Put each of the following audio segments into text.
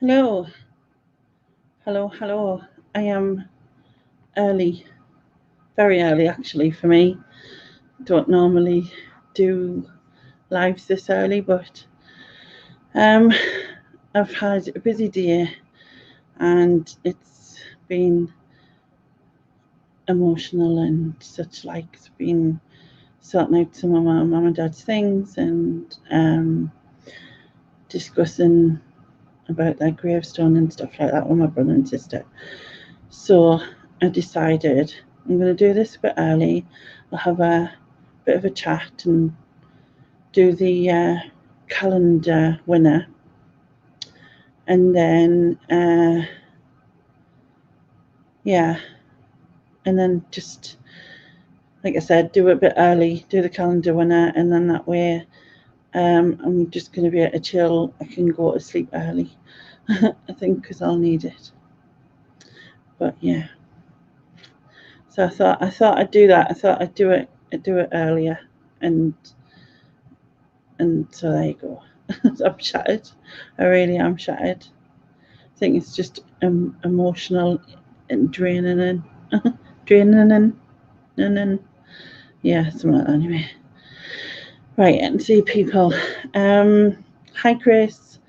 Hello, hello. I am early, very early actually for me. Don't normally do lives this early, but um, I've had a busy day and it's been emotional and such like. It's been sorting out some of my mum and dad's things and discussing about their gravestone and stuff like that with my brother and sister. So I decided I'm going to do this a bit early. I'll have a bit of a chat and do the calendar winner, and then yeah, and then just like I said, do it a bit early, do the calendar winner, and then that way I'm just going to be able to chill. I can go to sleep early, I think, because I'll need it. But yeah, so I thought I'd do that. I thought I'd do it earlier, and so there you go. I'm shattered. I really am shattered. I think it's just emotional and draining and draining and yeah, something like that anyway. Right, and see people. Hi Chris.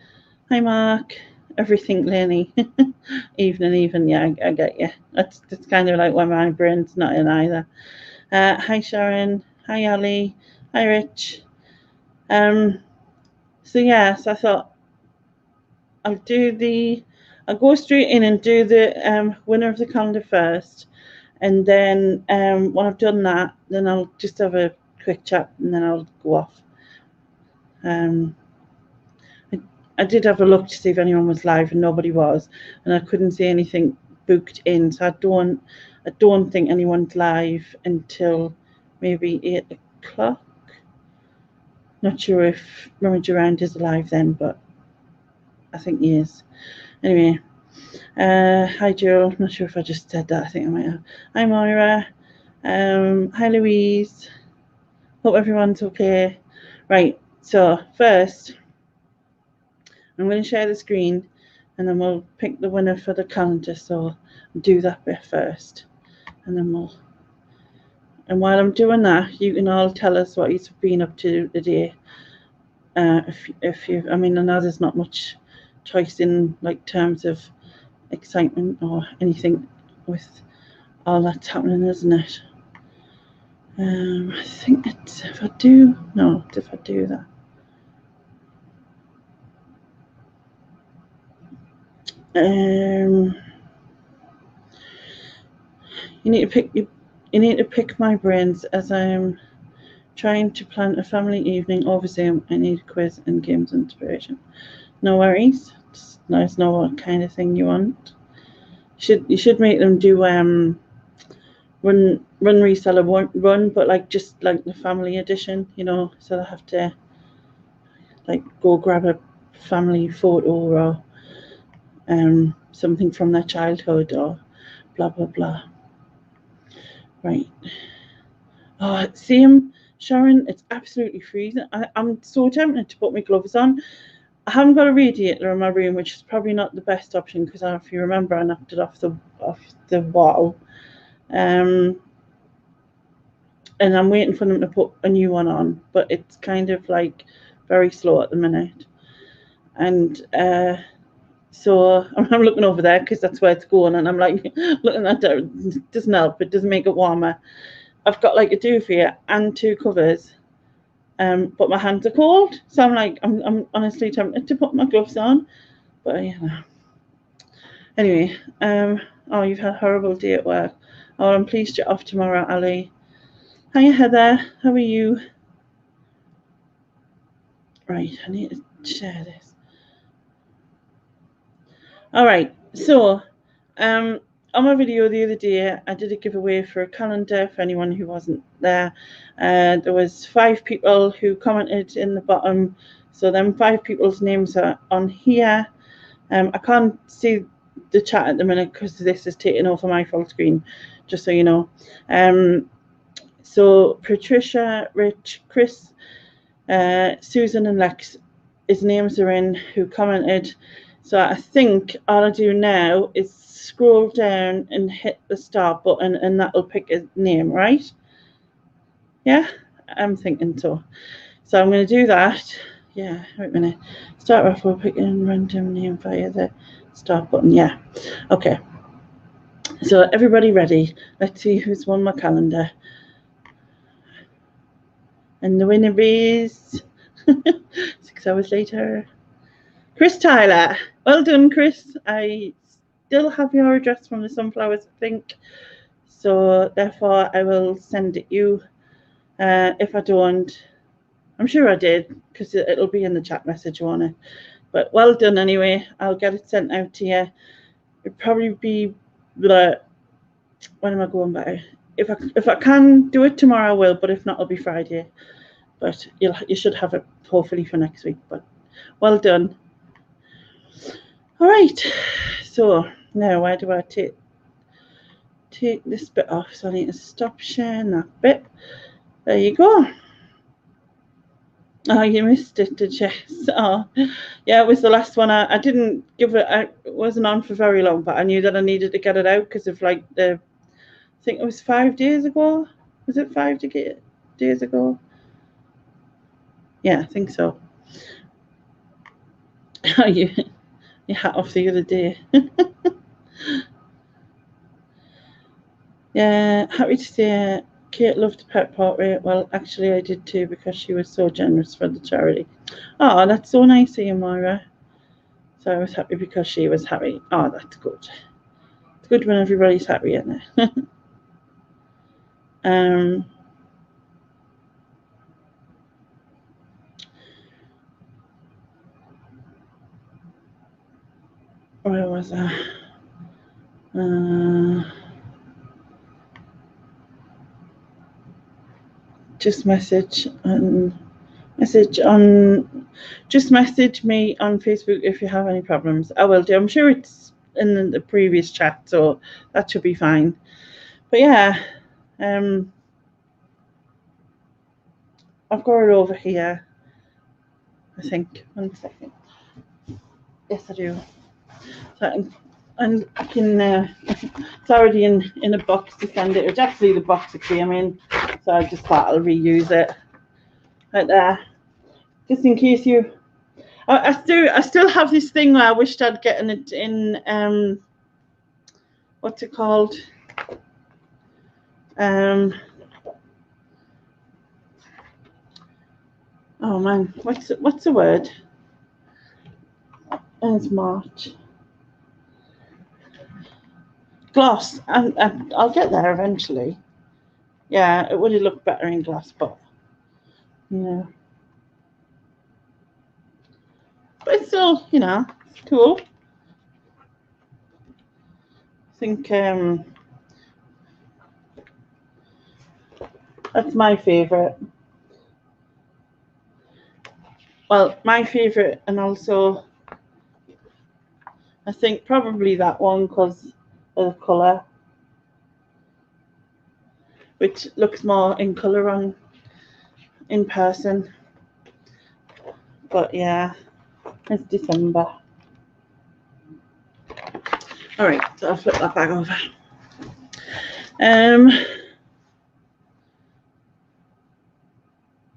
Hi Mark. Everything Lenny. Even, yeah, I get you. That's kind of like when my brain's not in either. Hi Sharon. Hi Ali. Hi Rich. Um, so yeah, so I thought I'll do the I'll go straight in and do the winner of the calendar first, and then when I've done that, then I'll just have a quick chat and then I'll go off. Um, I, I did have a look to see if anyone was live and nobody was, and I couldn't see anything booked in, so I don't think anyone's live until maybe 8 o'clock. Not sure if Rummage Around is live then, but I think he is. Anyway, hi Joel. I'm not sure if I just said that. I think I might have. Hi Moira. Hi Louise. Hope everyone's okay. Right. So first, I'm going to share the screen, and then we'll pick the winner for the calendar. So do that bit first, and then we'll. And while I'm doing that, you can all tell us what you've been up to today. If you, I mean, I know there's not much choice in like terms of excitement or anything with all that's happening, isn't it? I think it's if I do no, if I do that. You need to pick you need to pick my brains as I'm trying to plan a family evening over Zoom. I need a quiz and games inspiration. No worries. Just let us know what kind of thing you want. You should make them do run reseller run, but like just like the family edition, you know, so they have to like go grab a family photo or something from their childhood or blah blah blah. Right. Oh, same, Sharon. It's absolutely freezing. I'm so tempted to put my gloves on. I haven't got a radiator in my room, which is probably not the best option because if you remember, I knocked it off the wall. Um, and I'm waiting for them to put a new one on, but it's kind of like very slow at the minute. And so I'm looking over there because that's where it's going, and I'm like looking at it. It doesn't help. It doesn't make it warmer. I've got like a duvet and two covers, but my hands are cold, so I'm like, I'm honestly tempted to put my gloves on, but you know. Anyway, oh, you've had a horrible day at work. Oh, I'm pleased you're off tomorrow, Ali. Hiya, Heather. How are you? Right, I need to share this. All right, so on my video the other day, I did a giveaway for a calendar for anyone who wasn't there. There was 5 people who commented in the bottom, so them 5 people's names are on here. I can't see the chat at the minute because this is taking over my full screen, just so you know. So Patricia, Rich, Chris, Susan and Lex, his names are in, who commented So I think all I do now is scroll down and hit the start button, and that'll pick a name, right? Yeah, I'm thinking so. So I'm going to do that. Yeah, wait a minute. Start off with picking random name via the start button. Yeah, okay. So everybody ready? Let's see who's won my calendar. And the winner is 6 hours later, Chris Tyler. Well done, Chris. I still have your address from the sunflowers, I think. So therefore, I will send it you. If I don't, I'm sure I did, because it'll be in the chat message, won't it? But well done anyway. I'll get it sent out to you. It'll probably be the, when am I going by? If I can do it tomorrow, I will. But if not, it'll be Friday. But you should have it hopefully for next week. But well done. All right. So now where do I take this bit off? So I need to stop sharing that bit. There you go. Oh, you missed it, did you? Oh, yeah, it was the last one. I didn't give it. It wasn't on for very long, but I knew that I needed to get it out because of like I think it was 5 days ago. Was it 5 days ago? Yeah, I think so. Oh, you hat off the other day. Yeah, happy to say Kate loved the pet portrait. Well, actually, I did too because she was so generous for the charity. Oh, that's so nice of you, Moira. So I was happy because she was happy. Oh, that's good. It's good when everybody's happy, isn't it? Where was I? Just message me on Facebook if you have any problems. I will do. I'm sure it's in the previous chat, so that should be fine. But yeah, I've got it over here, I think. 1 second. Yes, I do. So I can, it's already in a box to send it. It's actually the box that came in, so I just thought I'll reuse it right there, just in case you. I still have this thing where I wished I'd gotten it in what's it called? Oh man, what's the word? It's March. Gloss. I'll get there eventually. Yeah, it would have looked better in glass, but yeah. But it's still, cool. I think that's my favourite. Well, my favourite, and also I think probably that one because of the colour, which looks more in colour in person. But yeah, it's December. All right, so I'll flip that back over.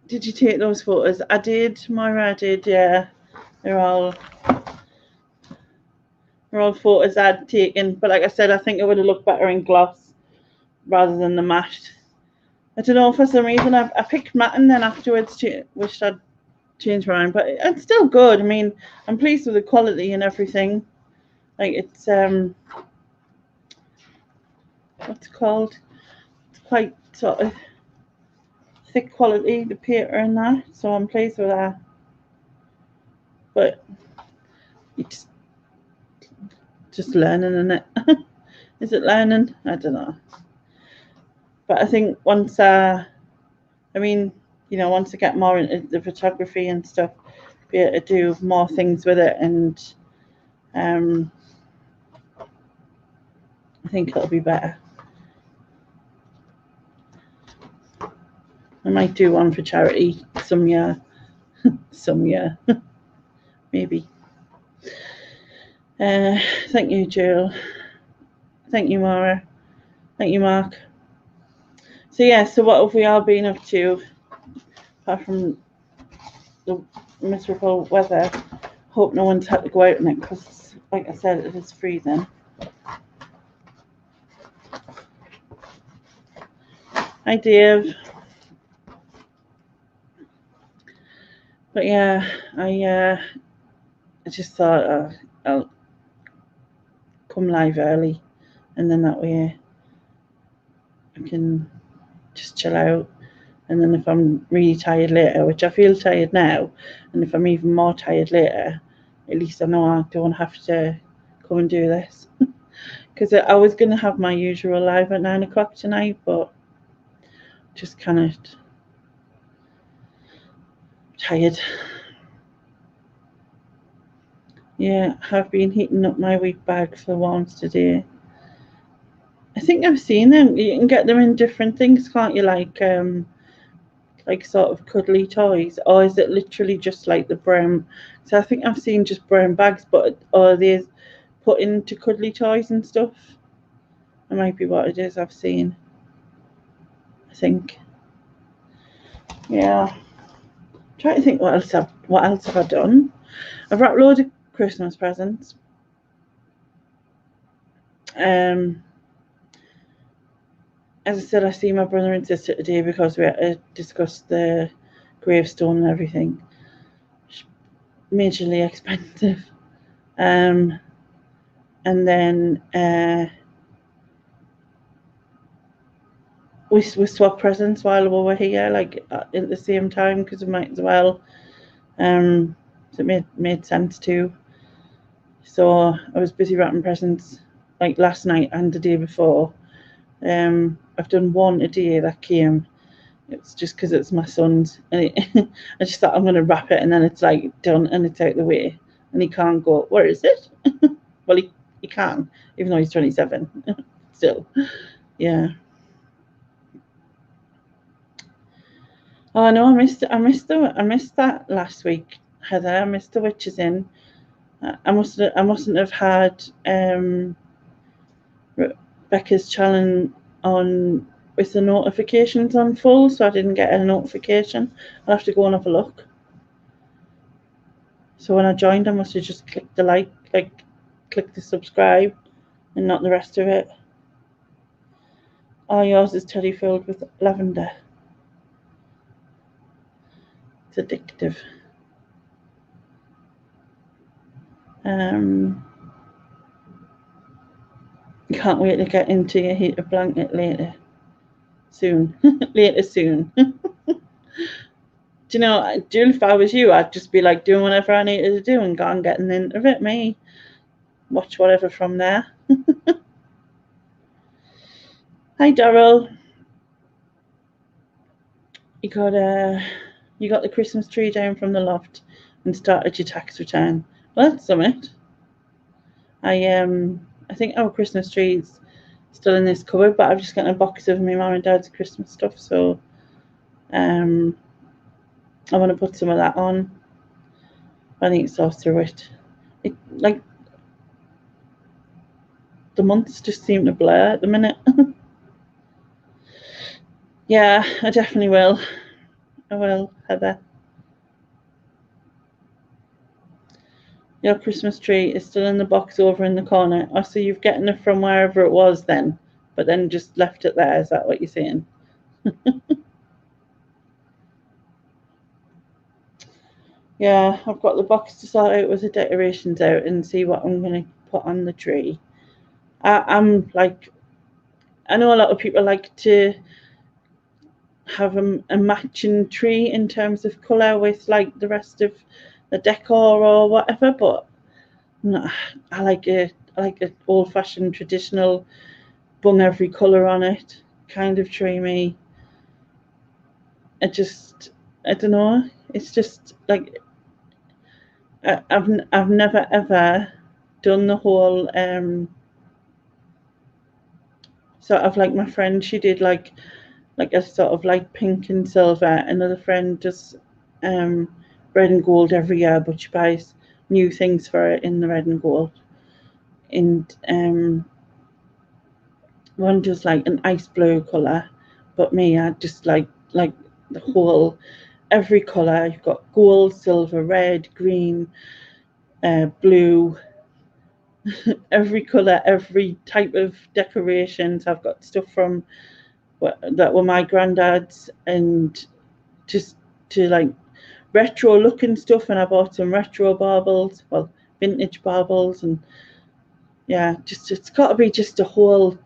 Did you take those photos? I did, Moira. I did. Yeah, they're all photos I'd taken. But like I said, I think it would have looked better in gloss rather than the matte. I don't know, for some reason I picked matte and then afterwards wished I'd changed my mind, but it's still good. I mean, I'm pleased with the quality and everything. Like it's what's it called? It's quite sort of thick quality, the paper and that, so I'm pleased with that. But it's just learning, isn't it? Is it learning? I don't know. But I think once once I get more into the photography and stuff, be able to do more things with it, and I think it'll be better. I might do one for charity some year. Maybe. Thank you, Jill. Thank you, Mara. Thank you, Mark. So yeah, so what have we all been up to apart from the miserable weather? Hope no one's had to go out in it because, like I said, it is freezing. Hi, Dave. But yeah, I just thought I'll come live early, and then that way I can just chill out. And then if I'm really tired later, which I feel tired now, and if I'm even more tired later, at least I know I don't have to come and do this. Because I was going to have my usual live at 9 o'clock tonight, but just kind of tired. Yeah, I've been heating up my wheat bag for worms today. I think I've seen them. You can get them in different things, can't you? Like sort of cuddly toys, or is it literally just like the brown? So I think I've seen just brown bags, but are they put into cuddly toys and stuff? That might be what it is I've seen. I think. Yeah. I'm trying to think what else have I done? I've wrapped loads of Christmas presents. As I said, I see my brother and sister today because we had to discuss the gravestone and everything. Majorly expensive. And then we swapped presents while we were here, like at the same time, because we might as well. So it made sense too. So I was busy wrapping presents like last night and the day before. I've done one a day that came. It's just because it's my son's, and I just thought I'm going to wrap it, and then it's like done and it's out the way, and he can't go, where is it? Well, he can, even though he's 27. Still, yeah. Oh no, I missed that last week, Heather. I missed the Witches Inn. I mustn't have had Rebecca's challenge on with the notifications on full, so I didn't get a notification. I'll have to go and have a look. So when I joined, I must have just clicked the click the subscribe, and not the rest of it. Oh, yours is teddy filled with lavender. It's addictive. Can't wait to get into your heated blanket later. Soon. Later soon. Do you know, Julie, if I was you, I'd just be like doing whatever I needed to do and go and getting into it. Me. Watch whatever from there. Hi, Daryl. You got the Christmas tree down from the loft and started your tax return. Well, that's something. I think our Christmas tree's still in this cupboard, but I've just got a box of my mum and dad's Christmas stuff, so I want to put some of that on. I think it's all through it. Like the months just seem to blur at the minute. Yeah, I definitely will. I will, Heather. Your Christmas tree is still in the box over in the corner. Oh, so you've gotten it from wherever it was then, but then just left it there. Is that what you're saying? Yeah, I've got the box to sort out with the decorations out and see what I'm going to put on the tree. I'm like, I know a lot of people like to have a matching tree in terms of colour with like the rest of the decor or whatever, but no, I like an old-fashioned traditional bung every colour on it kind of tree. Me, I don't know. It's just like I've never ever done the whole sort of like my friend. She did like a sort of light pink and silver. Another friend does red and gold every year, but she buys new things for it in the red and gold. and one just like an ice blue colour, but me, I just like the whole, every colour. You've got gold, silver, red, green, blue, every colour, every type of decorations. I've got stuff from that were my granddad's, and just to like retro looking stuff, and I bought some retro baubles, well, vintage baubles, and yeah, just it's got to be just a whole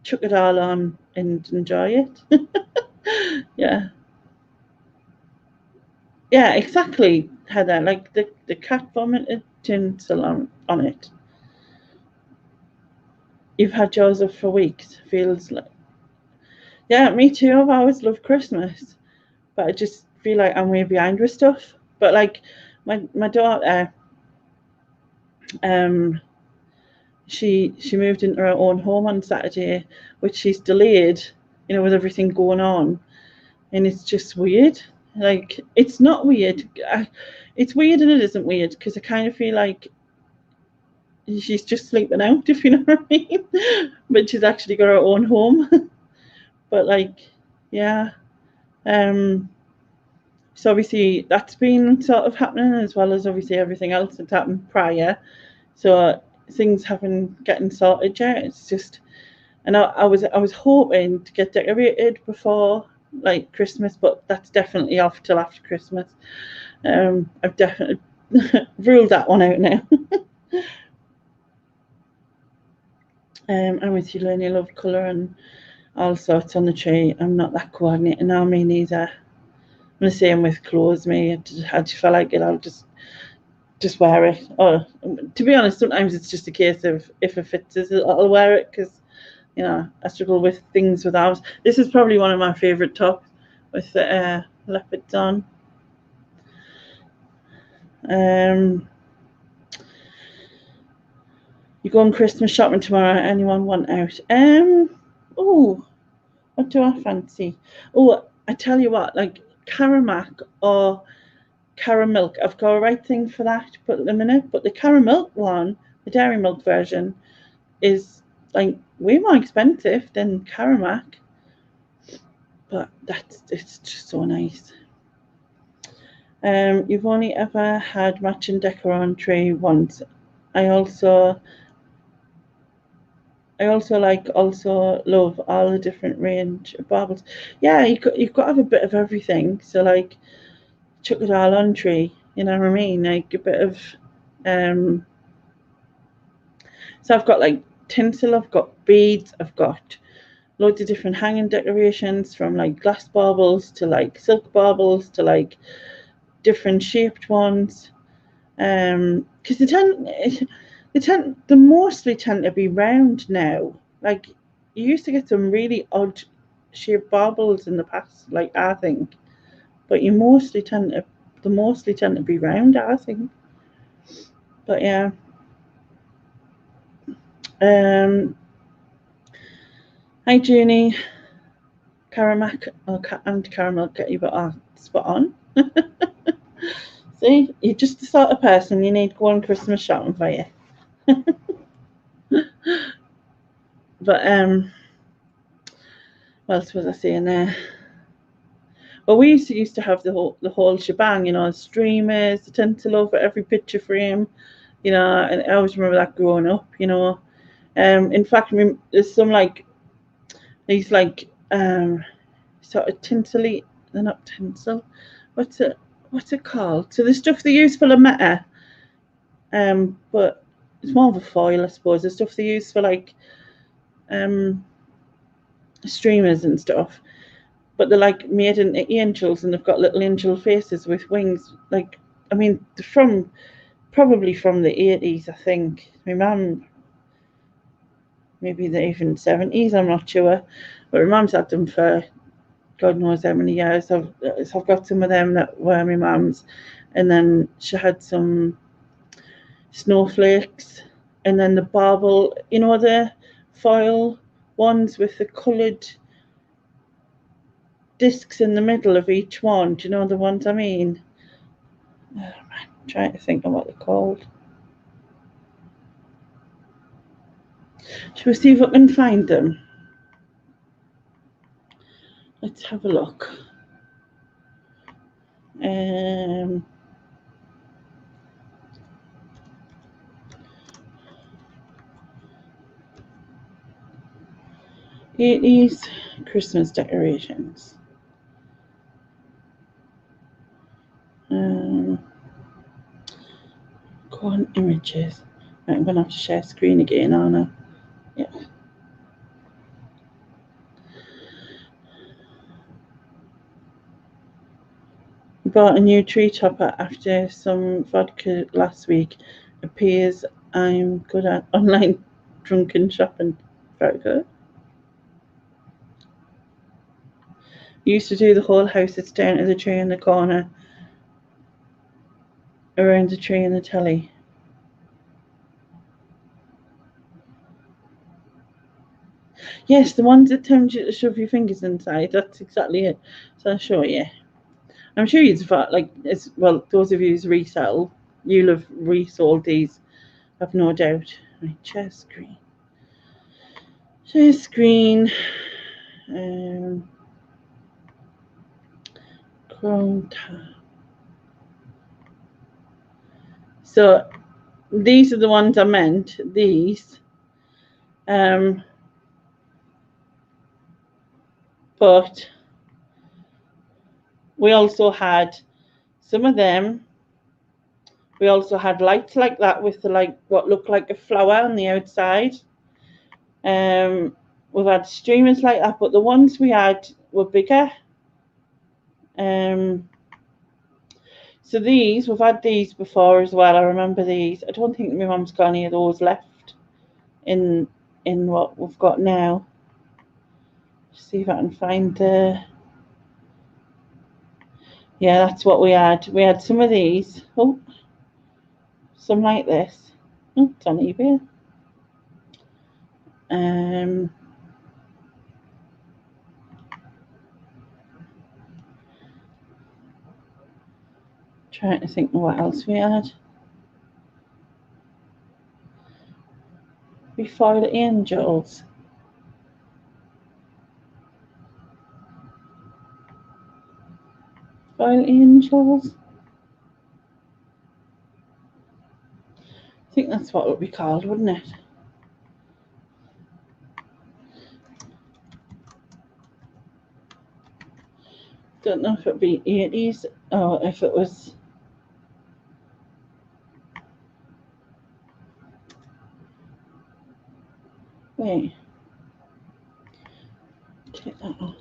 chuck it all on and enjoy it. Yeah. Yeah, exactly, Heather. Like the cat vomited tinsel on it. You've had yours up for weeks. Feels like, yeah, me too. I've always loved Christmas, but I just feel like I'm way behind with stuff. But like my daughter, um, she moved into her own home on Saturday, which she's delayed, with everything going on, and it's just weird. Like, it's not weird. It's weird and it isn't weird, because I kind of feel like she's just sleeping out, if you know what I mean. But she's actually got her own home. But like, yeah. So obviously that's been sort of happening, as well as obviously everything else that's happened prior. So things haven't getting sorted yet. It's just, and I was hoping to get decorated before like Christmas, but that's definitely off till after Christmas. I've definitely ruled that one out now. I'm with you, Lenny. I love colour and all sorts on the tree. I'm not that coordinated now, me neither. I'm the same with clothes, me. I just feel like it, I'll just wear it. Or, to be honest, sometimes it's just a case of if it fits us, I'll wear it, because I struggle with things without. This is probably one of my favourite tops with the leopards on. You going Christmas shopping tomorrow? Anyone want out? Oh, what do I fancy? Oh, I tell you what, like Caramac or Caramilk. I've got a right thing for that at the minute, but the Caramilk one, the dairy milk version, is like way more expensive than Caramac. But it's just so nice. You've only ever had matching decor on tray once. I also love all the different range of baubles. Yeah, you've got to have a bit of everything. So like, chuck it all on tree. You know what I mean? Like a bit of. So I've got like tinsel. I've got beads. I've got loads of different hanging decorations, from like glass baubles to like silk baubles to like different shaped ones. Because they mostly tend to be round now. Like, you used to get some really odd shaped baubles in the past, like, I think, but they mostly tend to be round, I think. But yeah. Hi Junie. Caramac and caramel get you, but spot on. See, you're just the sort of person you need going Christmas shopping for you. But what else was I saying there? Well, we used to have the whole shebang, streamers, the tinsel over every picture frame, and I always remember that growing up. In fact, there's some like these like sort of tinsely, they're not tinsel. What's it called? So the stuff they use for lametta, but it's more of a foil, I suppose. The stuff they use for like streamers and stuff, but they're like made into angels, and they've got little angel faces with wings. Like, I mean, they're probably from the 80s, I think. My mum, maybe the even 70s, I'm not sure, but my mum's had them for God knows how many years. I've got some of them that were my mum's, and then she had some snowflakes, and then the bauble, the foil ones with the coloured discs in the middle of each one. Do you know the ones I mean? I'm trying to think of what they're called. Shall we see if I can find them? Let's have a look. 80s Christmas decorations. Go on, images. Right, I'm going to have to share screen again, aren't I? Yeah. Bought a new tree topper after some vodka last week. Appears I'm good at online drunken shopping. Very good. Used to do the whole house. It's down to the tree in the corner. Around the tree and the telly. Yes, the ones that tempt you to shove your fingers inside. That's exactly it. So I'll show you. I'm sure you've like as well. Those of you who resell, you'll have resold these. I've no doubt. Right, share screen. Share screen. Chrome tab. So these are the ones I meant. These. But we also had some of them. We also had lights like that with the like what looked like a flower on the outside. We've had streamers like that, but the ones we had were bigger. So these, we've had these before as well. I remember these. I don't think my mum's got any of those left in what we've got now. See if I can find the. Yeah, that's what we had. We had some of these. Oh, some like this. Oh, it's on eBay. Trying to think what else we had. We foiled angels. Foil angels. I think that's what it would be called, wouldn't it? Don't know if it would be 80s or if it was. Wait. Take that off.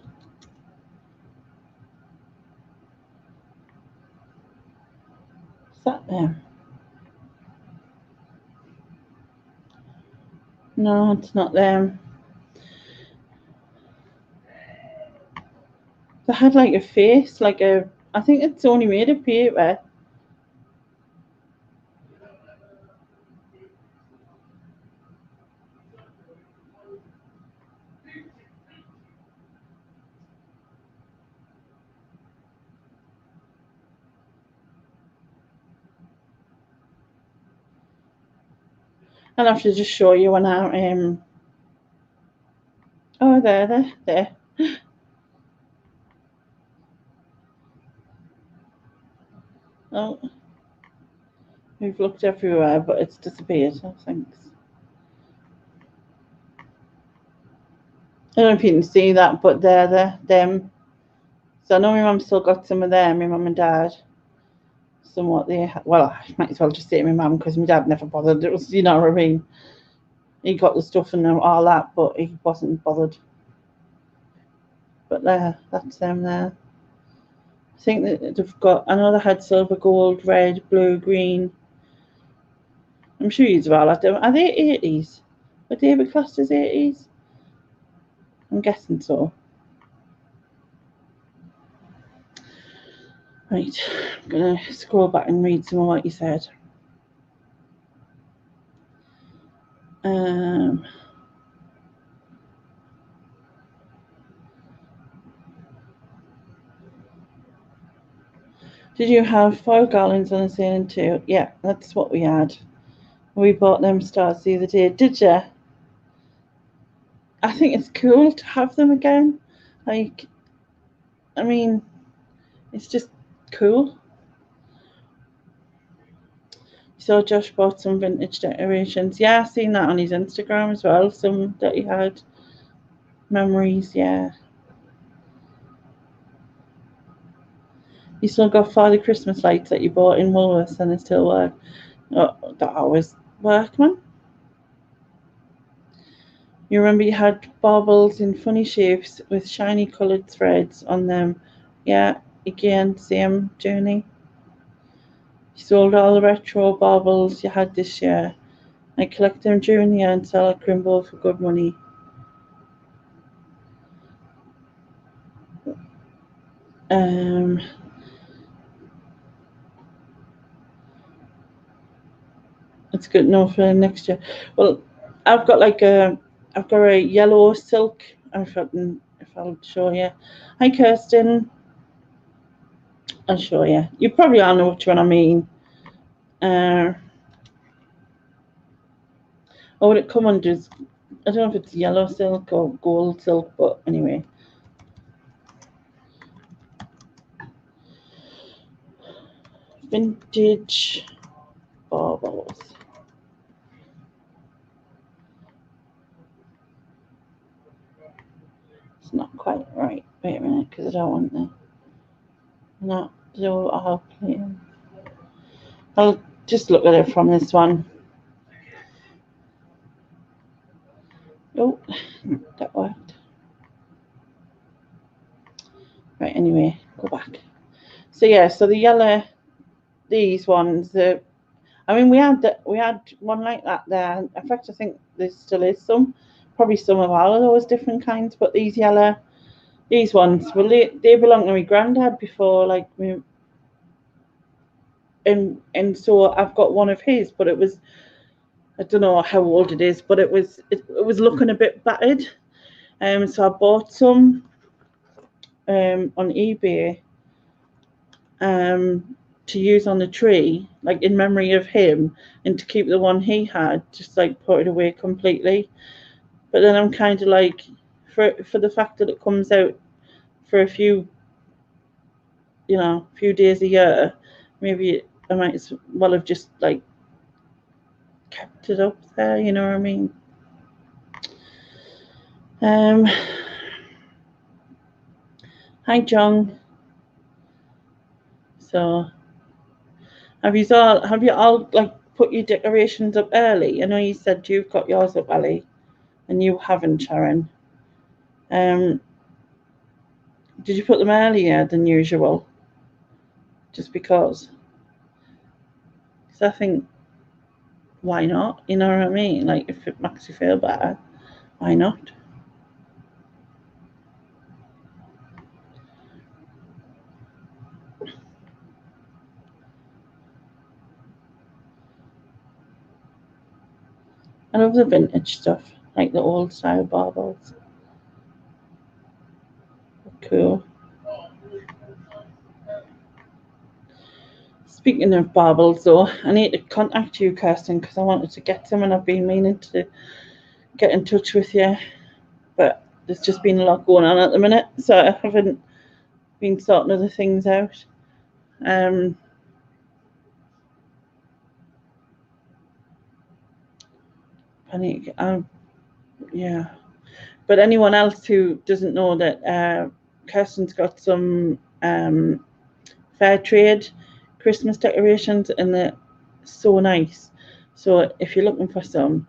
Is that them? No, it's not them. They had like a face, like a. I think it's only made of paper. I'll have to just show you when I Oh, there. Oh, we've looked everywhere, but it's disappeared. Oh, thanks. I don't know if you can see that, but they're them. So I know my mum still got some of them. My mum and dad. Somewhat they. Well, I might as well just say my mum because my dad never bothered. It was, you know what I mean. He got the stuff and all that, but he wasn't bothered. But there, that's them there. I think that they've got. I know they had silver, gold, red, blue, green. I'm sure you've all had them. Are they 80s? Would they be classed as 80s? I'm guessing so. Right, I'm going to scroll back and read some of what you said. Did you have foil garlands on the ceiling too? Yeah, that's what we had. We bought them stars the other day. Did you? I think it's cool to have them again. Like, I mean, it's just cool. So Josh bought some vintage decorations. Yeah, I've seen that on his Instagram as well. Some that he had. Memories, yeah. You still got Father Christmas lights that you bought in Woolworths and they still work. Oh, that always work, man. You remember you had baubles in funny shapes with shiny coloured threads on them. Yeah, again, same journey. You sold all the retro baubles you had this year. I collect them during the year and sell at Crimble for good money. It's good enough for next year. Well, I've got a yellow silk. If I'll show you. Hi, Kirsten. I'll show you. You probably all know which one I mean. What it come under is, I don't know if it's yellow silk or gold silk, but anyway. Vintage baubles. It's not quite right. Wait a minute, because I don't want the not do all plain. I'll just look at it from this one. Oh, that worked. Right, anyway, go back. So yeah, so the yellow, these ones, I mean, we had one like that there. In fact, I think there still is some, probably some of all of those different kinds. But these ones, well, they belonged to my granddad before, like me, and so I've got one of his, but it was, I don't know how old it is, but it was looking a bit battered. So I bought some on eBay to use on the tree, like in memory of him, and to keep the one he had, just like put it away completely. But then I'm kind of like, for the fact that it comes out for a few days a year, maybe I might as well have just like kept it up there, you know what I mean? Hi, John. So, have you all like put your decorations up early? I know you said you've got yours up, Ali, and you haven't, Sharon. Did you put them earlier than usual? Just because? Because I think, why not? You know what I mean? Like, if it makes you feel better, why not? I love the vintage stuff, like the old style baubles. Cool. Speaking of baubles, though, I need to contact you, Kirsten, because I wanted to get some, and I've been meaning to get in touch with you, but there's just been a lot going on at the minute, so I haven't been sorting other things out. Yeah. But anyone else who doesn't know that Kirsten's got some fair trade Christmas decorations, and they're so nice. So if you're looking for some,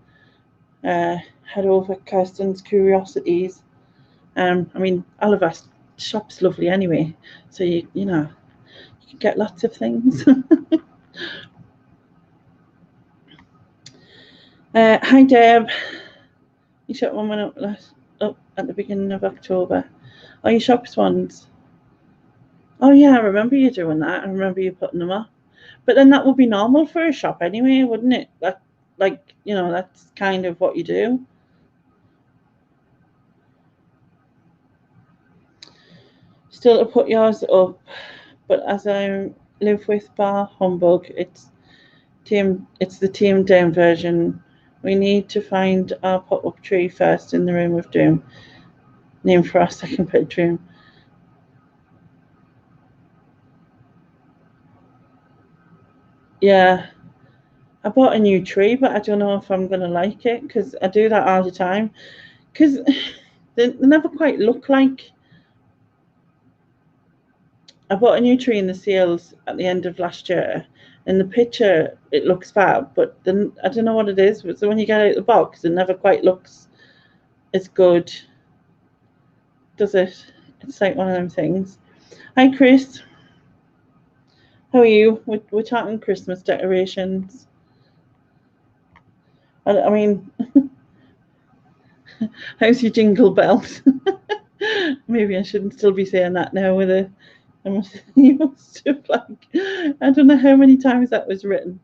head over Kirsten's Curiosities. I mean, Oliver shop's lovely anyway, so you can get lots of things. Hi, Deb. You shop one up at the beginning of October. Oh, you shops once. Oh yeah, I remember you doing that. I remember you putting them up. But then that would be normal for a shop anyway, wouldn't it? That, like, that's kind of what you do. Still to put yours up, but as I live with Bar Humbug, it's the tamed down version We need to find our pop-up tree first in the Room of Doom. Name for our second bedroom. Yeah. I bought a new tree, but I don't know if I'm going to like it, because I do that all the time. Because they never quite look like... I bought a new tree in the sales at the end of last year. In the picture, it looks fab, but then I don't know what it is. So when you get out of the box, it never quite looks as good, does it? It's like one of them things. Hi, Chris. How are you? We're talking Christmas decorations. I mean, how's your jingle bells? Maybe I shouldn't still be saying that now with a... You must have, like, I don't know how many times that was written.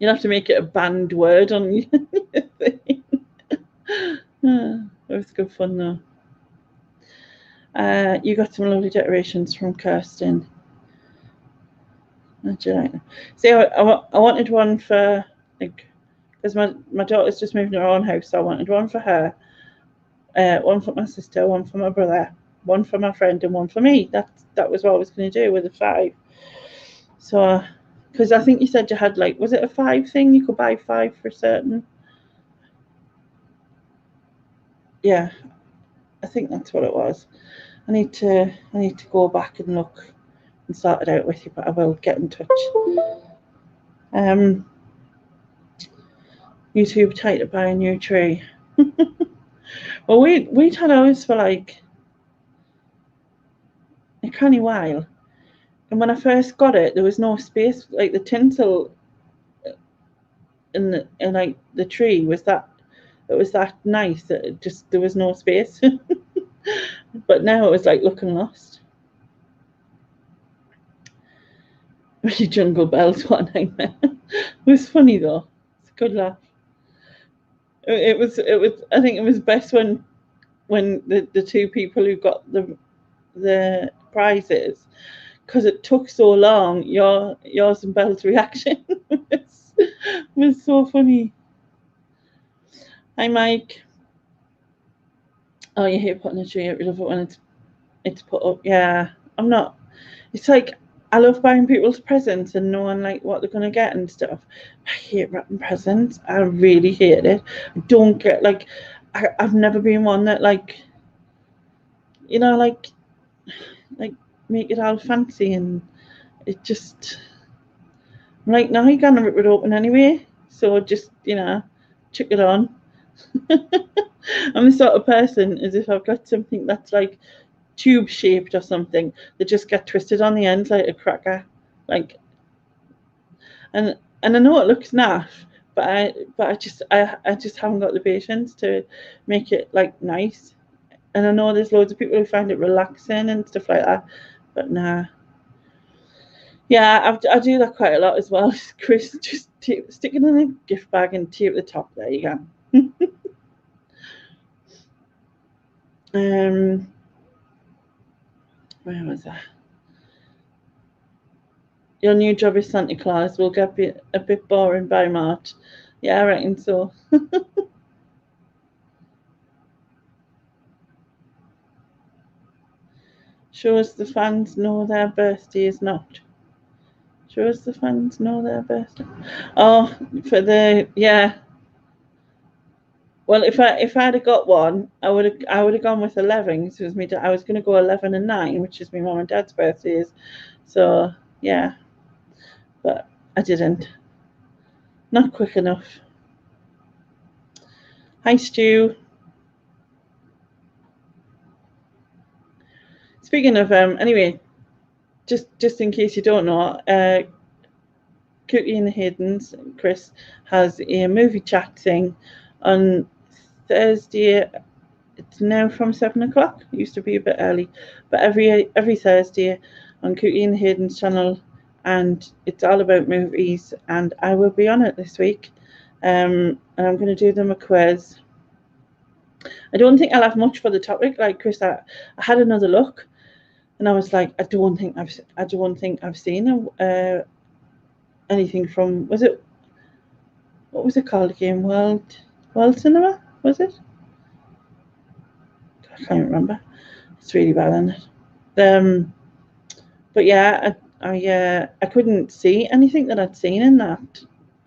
You'll have to make it a banned word on your thing. It was good fun though. You got some lovely decorations from Kirsten. See, I wanted one for, like, because my daughter's just moved in her own house, so I wanted one for her, one for my sister, one for my brother, one for my friend, and one for me. That was what I was going to do with the 5. So, because I think you said you had, like, was it a 5 thing? You could buy 5 for certain. Yeah, I think that's what it was. I need to go back and look and sort it out with you, but I will get in touch. YouTube tight to buy a new tree. Well, we'd had ours for like a canny while, and when I first got it, there was no space. Like the tinsel in like the tree was that nice that it just, there was no space. But now it was like looking lost. Really, Jungle Bells, what a nightmare. It was funny though. It's a good laugh. It was. I think it was best when the 2 people who got the prizes, because it took so long. Yours and Belle's reaction was so funny. Hi, Mike. Oh, you hate putting a tree up. You love it when it's put up. Yeah, I'm not. It's like, I love buying people's presents and knowing like what they're gonna get and stuff. I hate wrapping presents. I really hate it. I don't get, like, I've never been one that, like, you know, like make it all fancy, and it just, I'm like, no, you're gonna rip it open anyway, so just, chuck it on. I'm the sort of person, as if I've got something that's like tube shaped or something, that just get twisted on the end like a cracker, like, and I know it looks naff, but I just haven't got the patience to make it like nice. And I know there's loads of people who find it relaxing and stuff like that, but nah. Yeah, I do that quite a lot as well. Chris, just stick it in a gift bag and tape the top. There you go. Where was that? Your new job is Santa Claus. Will get a bit boring by March. Yeah, I reckon so. Shows the fans know their birthday is not. Shows the fans know their birthday. Oh, for the, yeah. Well, if I'd have got one, I would have gone with 11. So it was I was going to go 11 and 9, which is my mum and dad's birthdays. So yeah, but I didn't. Not quick enough. Hi, Stu. Speaking of, anyway, just in case you don't know, Cookie and the Haydens, Chris, has a movie chat thing on Thursday. It's now from 7 o'clock. It used to be a bit early, but every Thursday on Cookie and the Haydens channel, and it's all about movies. And I will be on it this week, and I'm going to do them a quiz. I don't think I'll have much for the topic. Like Chris, I had another look, and I was like, I don't think I've seen anything from, was it what was it called again? World Cinema, was it? I can't remember. It's really bad, isn't it? But yeah, I couldn't see anything that I'd seen in that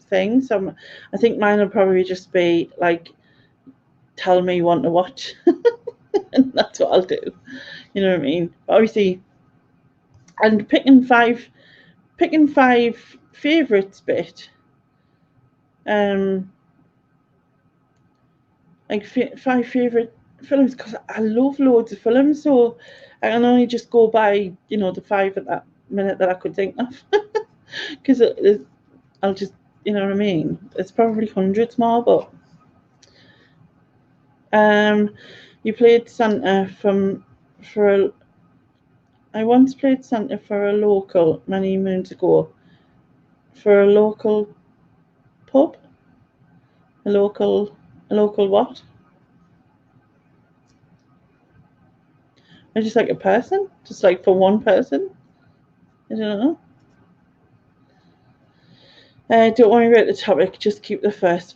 thing. So I think mine will probably just be like, tell me you want to watch, and that's what I'll do. You know what I mean? But obviously, and picking five favourites bit. Like 5 favourite films, because I love loads of films, so I can only just go by, the 5 at that minute that I could think of, because I'll just, you know what I mean. It's probably hundreds more, but you played Santa I once played Santa for a local many moons ago, for a local pub, a local what? I just like a person, just like for one person. I don't know. Don't worry about the topic. Just keep the first,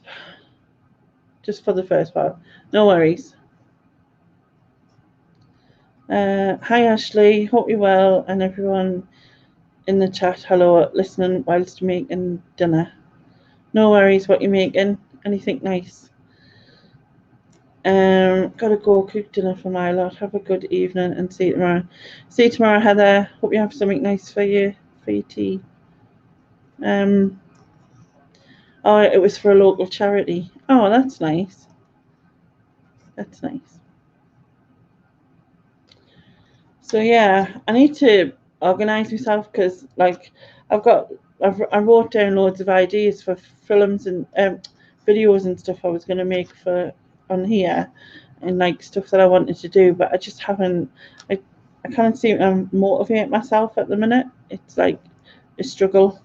just for the first part. No worries. Hi Ashley, hope you're well, and everyone in the chat, hello, listening whilst making dinner. No worries, what you're making? Anything nice? Gotta go cook dinner for my lot. Have a good evening and see you tomorrow. See you tomorrow, Heather. Hope you have something nice for your tea. Oh, it was for a local charity. Oh, that's nice. That's nice. So yeah, I need to organise myself, because like I wrote down loads of ideas for films and videos and stuff I was going to make for on here, and like stuff that I wanted to do, but I just haven't. I can't seem to motivate myself at the minute. It's like a struggle.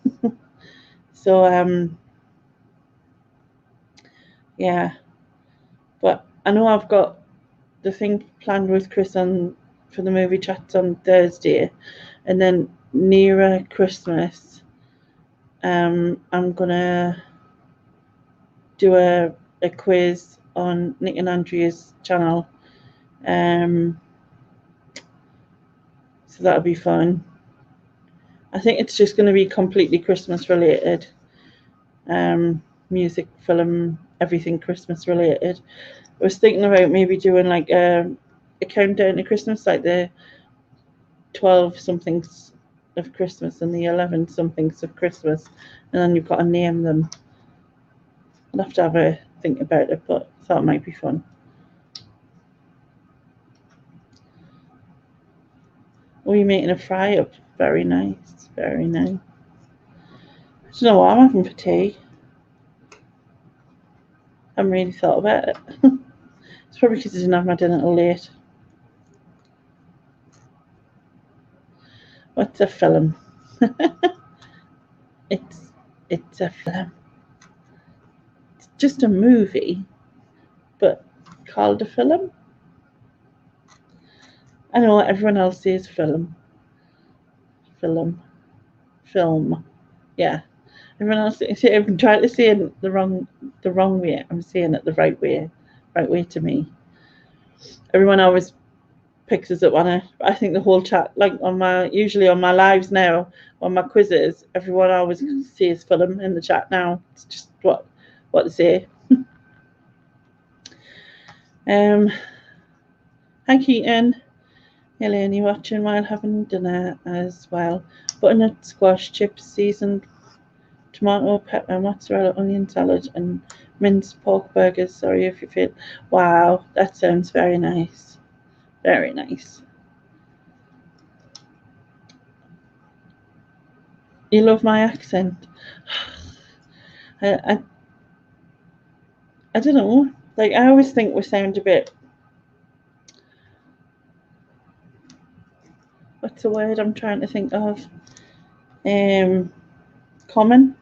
So yeah, but I know I've got the thing planned with Chris for the movie chats on Thursday, and then nearer Christmas, I'm gonna do a quiz on Nick and Andrea's channel. So that'll be fun. I think it's just going to be completely Christmas related. Music, film, everything Christmas related. I was thinking about maybe doing like a countdown to Christmas, like the 12 somethings of Christmas and the 11 somethings of Christmas, and then you've got to name them. I'll have to have a think about it, but I thought it might be fun. Oh, you're making a fry up. Very nice. Very nice. I don't know what I'm having for tea. I haven't really thought about it. It's probably because I didn't have my dinner till late. What's a film? It's a film. It's just a movie, but called a film. I know everyone else says film. Film. Yeah. Everyone else. I'm trying to say it the wrong way. I'm saying it the right way. Right way to me. Everyone always picks us up on it. I think the whole chat, like usually on my lives now, on my quizzes, everyone always says film in the chat now. It's just what to say. Hi Keaton. Elaine, you watching while having dinner as well? Butternut squash, chips, seasoned tomato, pepper, mozzarella, onion salad, and minced pork burgers. Sorry if you feel. Wow, that sounds very nice. Very nice. You love my accent. I don't know. Like, I always think we sound a bit. What's the word I'm trying to think of? Common.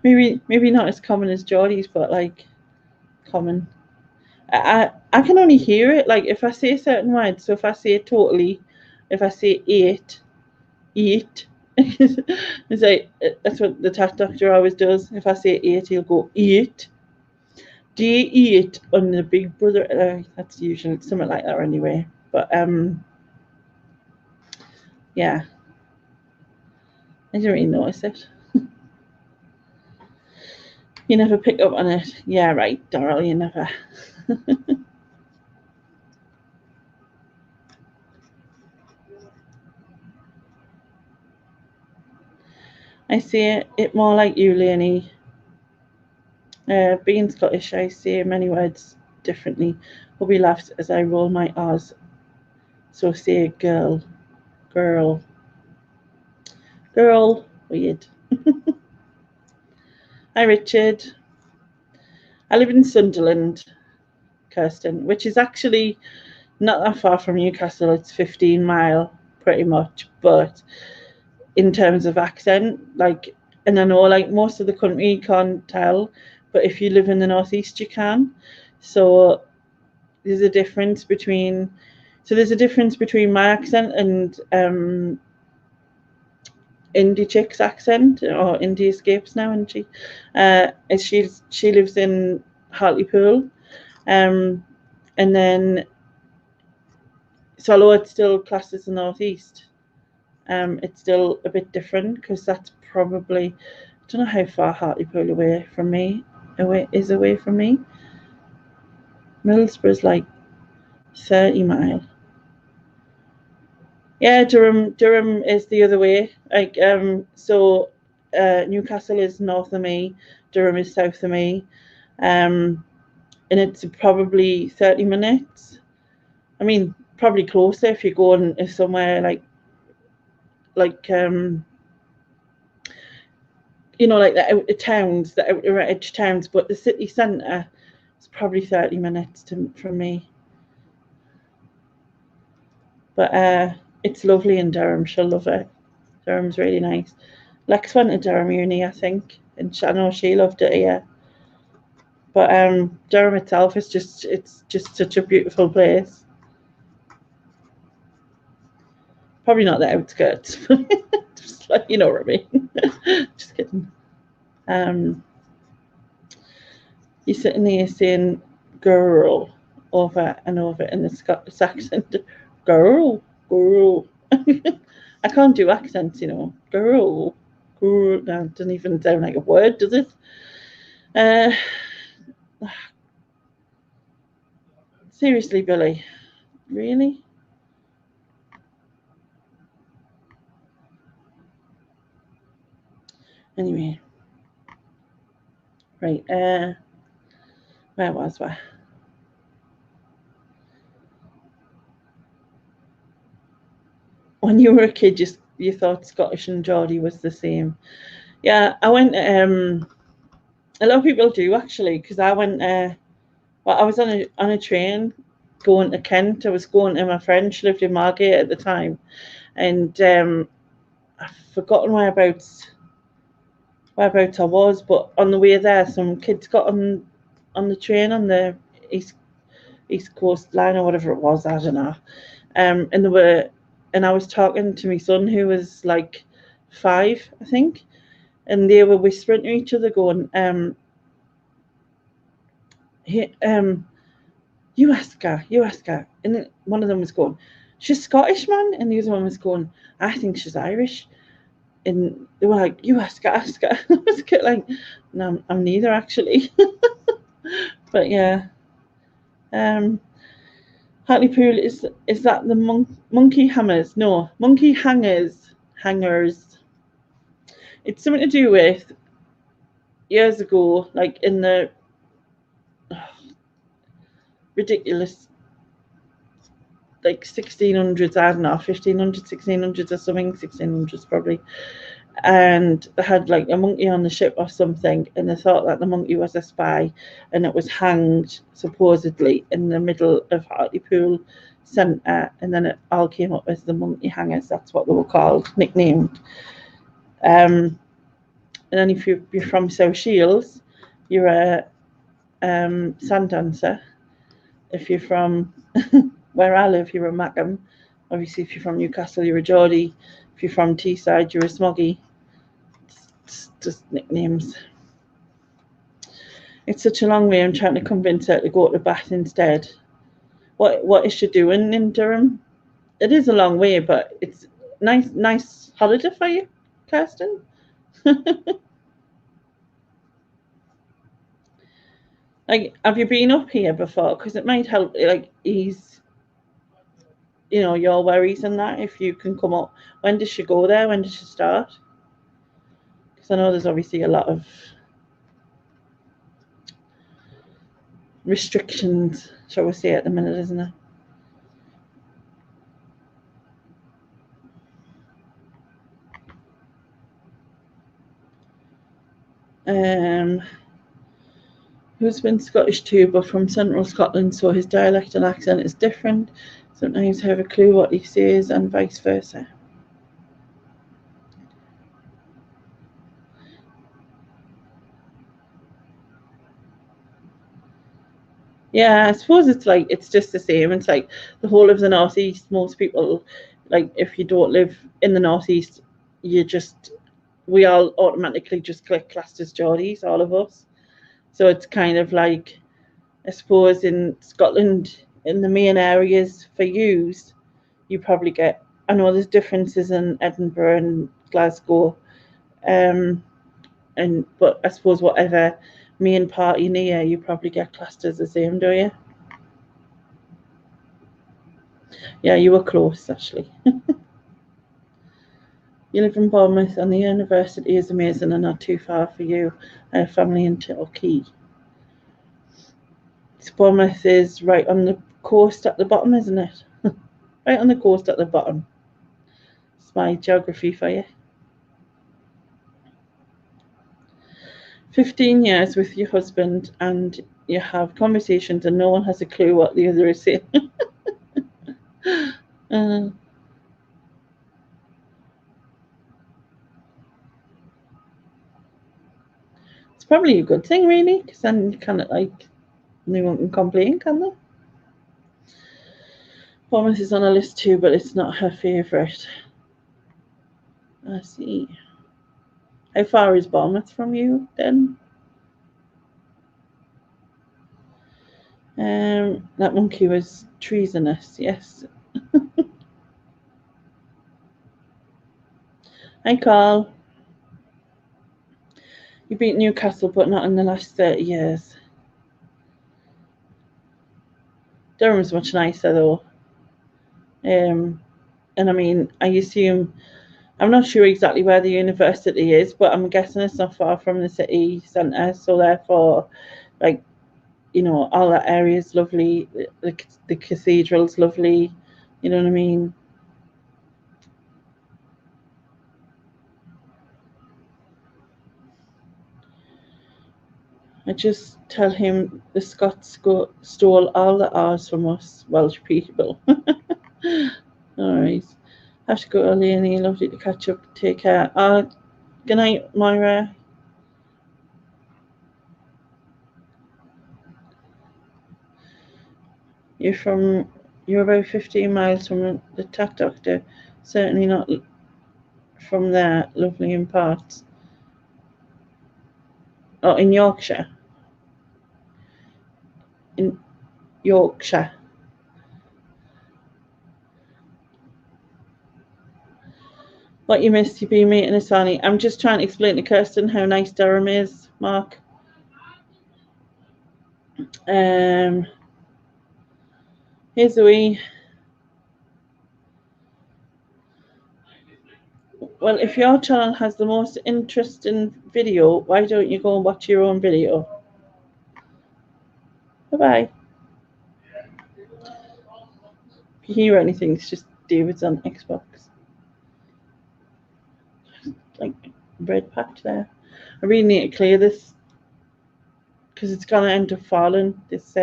maybe not as common as Geordie's, but like common. I can only hear it. Like if I say certain words. So if I say totally, if I say eat, It's like, that's what the tat doctor always does. If I say 8, he'll go, 8. Do you eat on the big brother? That's usually something like that anyway. But yeah, I didn't really notice it. You never pick up on it. Yeah, right, Daryl, you never. I see it more like you, Leonie. Being Scottish, I say many words differently. Hubby laughs as I roll my R's. So say girl, girl, girl. Weird. Hi, Richard. I live in Sunderland, Kirsten, which is actually not that far from Newcastle. It's 15 mile, pretty much. But in terms of accent, like, and I know like most of the country you can't tell, but if you live in the northeast, you can. So there's a difference between. So there's a difference between my accent and Indie Chick's accent, or Indie Escapes now, and she lives in Hartlepool, and then so although it's still classed as the northeast, it's still a bit different because that's probably, I don't know how far Hartlepool away from me. Middlesbrough's like 30 mile. Yeah, Durham is the other way. Like so Newcastle is north of me, Durham is south of me. And it's probably 30 minutes. I mean, probably closer if you're going somewhere like you know, like the outer towns, the outer edge towns, but the city centre is probably 30 minutes from me. But it's lovely in Durham. She'll love it. Durham's really nice. Lex went to Durham Uni, I think, and I know she loved it. Yeah, but Durham itself is it's just such a beautiful place. Probably not the outskirts, just like, you know what I mean. Just kidding. You're sitting there saying "girl" over and over in the Scottish accent. Girl, girl. I can't do accents, you know. Girl, girl. No, it doesn't even sound like a word, does it? Seriously, Billy, really? Anyway, right. Where was I? When you were a kid, you thought Scottish and Geordie was the same. Yeah, I went. A lot of people do actually, because I went. Well, I was on a train going to Kent. I was going to my friend. She lived in Margate at the time, and I've forgotten whereabouts I was. But on the way there, some kids got on the train on the East Coast line or whatever it was. I don't know. And they were, and I was talking to my son who was like 5, I think, and they were whispering to each other, going, he, you ask her. And one of them was going, she's Scottish, man. And the other one was going, I think she's Irish. And they were like, you ask her. I was like, no, I'm neither actually. But yeah. Hartlepool, is that the monkey hammers? No, monkey hangers. It's something to do with years ago, like in the ridiculous, like 1600s, I don't know, 1500s, 1600s or something, 1600s probably. And they had like a monkey on the ship or something, and they thought that the monkey was a spy, and it was hanged supposedly in the middle of Hartlepool Centre, and then it all came up as the monkey hangers. That's what they were called, nicknamed. And then if you're from South Shields, you're a sand dancer. If you're from where I live, you're a Mackem. Obviously, if you're from Newcastle, you're a Geordie. If If you're from Teesside, you're a smoggy. It's just nicknames. It's such a long way. I'm trying to convince her to go to Bath instead. What is she doing in Durham? It is a long way, but it's nice holiday for you, Kirsten. Like, have you been up here before? Because it might help, like, ease, your worries and that, if you can come up. When does she go there? When does she start? Because I know there's obviously a lot of restrictions, shall we say, at the minute, isn't there? Who's been Scottish too, but from central Scotland, so his dialect and accent is different. Sometimes I have a clue what he says and vice versa. Yeah, I suppose it's just the same. It's like the whole of the northeast. Most people, like, if you don't live in the northeast, we all automatically just click classed as Geordies, all of us. So it's kind of like, I suppose in Scotland, in the main areas for use, you probably get. I know there's differences in Edinburgh and Glasgow, but I suppose whatever main part you're near, you probably get classed as the same, do you? Yeah, you were close, actually. You live in Bournemouth and the university is amazing and not too far for you. I have family in Torquay. Bournemouth is right on the coast at the bottom, isn't it? Right on the coast at the bottom. It's my geography for you. 15 years with your husband and you have conversations and no one has a clue what the other is saying. It's probably a good thing, really, because then you kind of like, no one can complain, can they? Bournemouth is on a list too, but it's not her favourite. I see. How far is Bournemouth from you then? That monkey was treasonous, yes. Hi, Carl. You beat Newcastle, but not in the last 30 years. Durham's much nicer, though. And I mean, I assume, I'm not sure exactly where the university is, but I'm guessing it's not far from the city centre, so therefore, like, all that area is lovely. The cathedral's lovely. You know what I mean? I just tell him the Scots stole all the R's from us Welsh people. All right. Have to go, Leonie. Lovely to catch up. Take care. Good night, Moira. You're about 15 miles from the Tack Doctor. Certainly not from there. Lovely in parts. Oh, in Yorkshire. In Yorkshire. What you missed, you been meeting us, Annie. I'm just trying to explain to Kirsten how nice Durham is, Mark. Here's a wee. Well, if your channel has the most interesting video, why don't you go and watch your own video? Bye-bye. If you hear anything, it's just David's on Xbox. Like, bread packed there. I really need to clear this because it's going to end up falling, this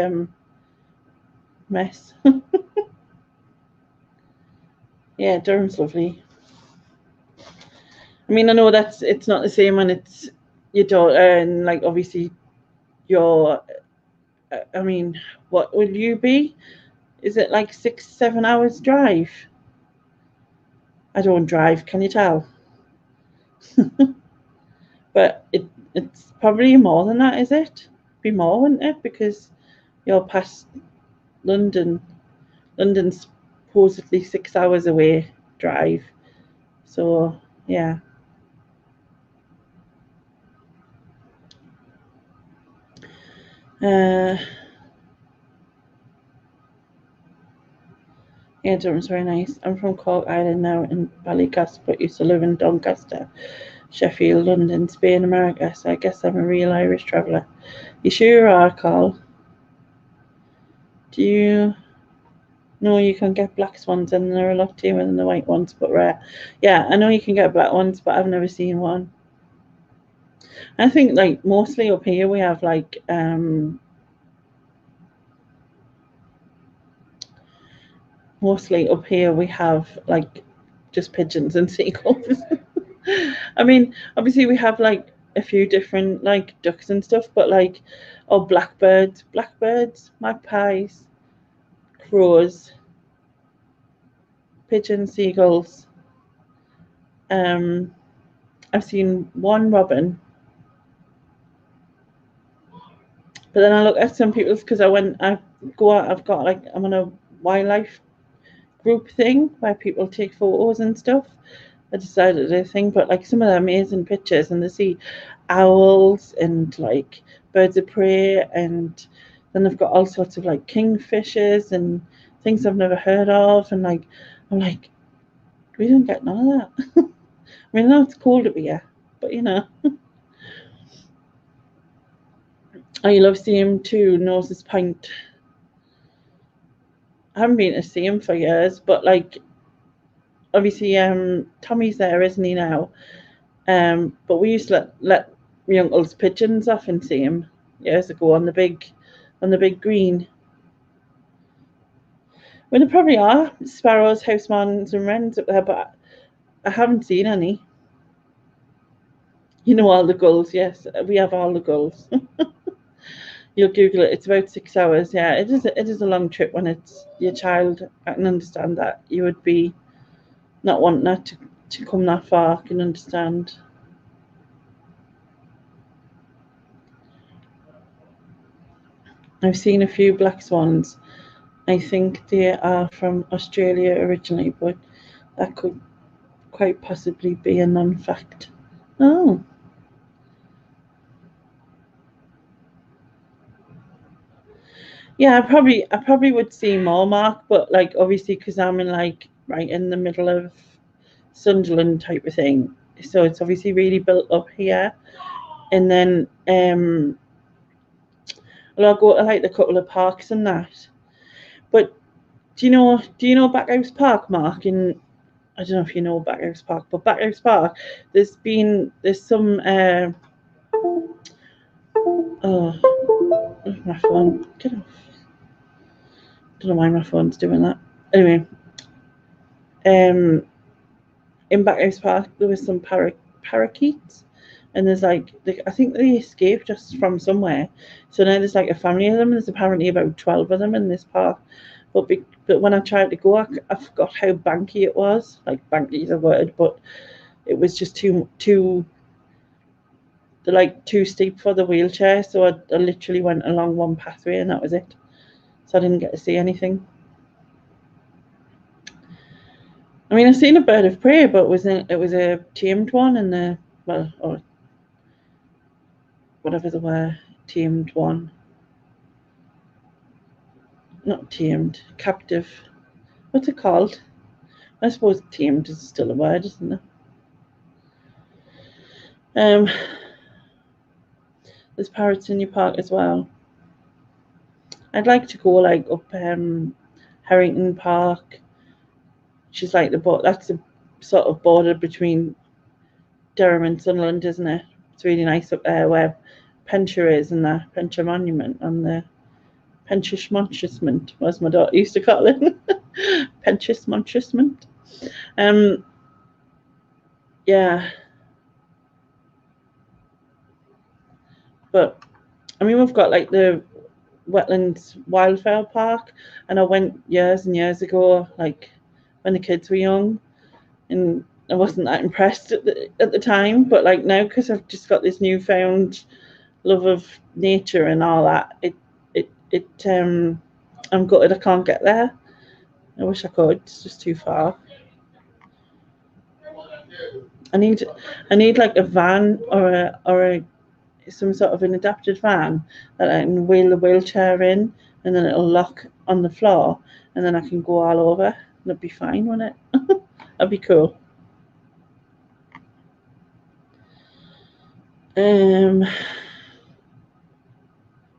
mess. Yeah, Durham's lovely. I mean, I know it's not the same when it's your daughter and, like, obviously I mean, what will you be? Is it like 6-7 hours drive? I don't drive, can you tell? But it's probably more than that, is it? Be more, wouldn't it? Because you're past London. London's supposedly 6 hours away drive. So yeah. Yeah, Durham's very nice. I'm from Cork Island now in Ballycastle, but used to live in Doncaster, Sheffield, London, Spain, America. So I guess I'm a real Irish traveller. You sure you are, Carl? Do you know you can get black swans and they're a lot tamer than the white ones, but rare? Yeah, I know you can get black ones, but I've never seen one. I think like mostly up here we have like mostly up here we have like just pigeons and seagulls. I mean, obviously we have like a few different like ducks and stuff, but like blackbirds, magpies, crows, pigeons, seagulls. I've seen one robin, but then I look at some people's because I've got like I'm on a wildlife group thing where people take photos and stuff. I decided to think, but like some of the amazing pictures, and they see owls and like birds of prey, and then they've got all sorts of like kingfishers and things I've never heard of, and like I'm like, we don't get none of that. I mean, I know it's cold up here, but you know. I love seeing too, Noses Point. I haven't been to see him for years, but like obviously Tommy's there, isn't he now? But we used to let my uncle's pigeons off and see him years ago on the big green. Well, there probably are sparrows, housemartins, and wrens up there, but I haven't seen any. You know all the gulls, yes, we have all the gulls. You'll Google it. It's about 6 hours. Yeah, it is. It is a long trip when it's your child. I can understand that. You would be not wanting that to come that far. I can understand. I've seen a few black swans. I think they are from Australia originally, but that could quite possibly be a non-fact. Oh. Yeah, I probably would see more, Mark, but like obviously because I'm in like right in the middle of Sunderland type of thing, so it's obviously really built up here. And then well, I'll go to like the couple of parks and that. But do you know Backhouse Park, Mark? In I don't know if you know Backhouse Park, but Backhouse Park, there's some my phone. Get off. Don't know why my phone's doing that. Anyway, in Backhouse Park there was some parakeets, and there's like I think they escaped just from somewhere. So now there's like a family of them. There's apparently about 12 of them in this park. But when I tried to go, I forgot how banky it was. Like banky is a word, but it was just too too steep for the wheelchair. So I literally went along one pathway and that was it. So I didn't get to see anything. I mean, I've seen a bird of prey, but it was a tamed one, and or whatever the word, tamed one. Not tamed, captive. What's it called? I suppose tamed is still a word, isn't it? There's parrots in your park as well. I'd like to go like up Harrington Park, which is like that's the sort of border between Durham and Sunderland, isn't it? It's really nice up there where Penshire is, and the Penshire Monument and the Penshire Monument, as my daughter used to call it. Penshire Monument. Yeah. But I mean, we've got like the Wetlands Wildflower Park, and I went years and years ago, like when the kids were young, and I wasn't that impressed at the time, but like now, because I've just got this newfound love of nature and all that, I'm gutted I can't get there. I wish I could. It's just too far. I need like a van or a some sort of an adapted van that I can wheel the wheelchair in, and then it'll lock on the floor, and then I can go all over. That'd be fine, wouldn't it? That'd be cool.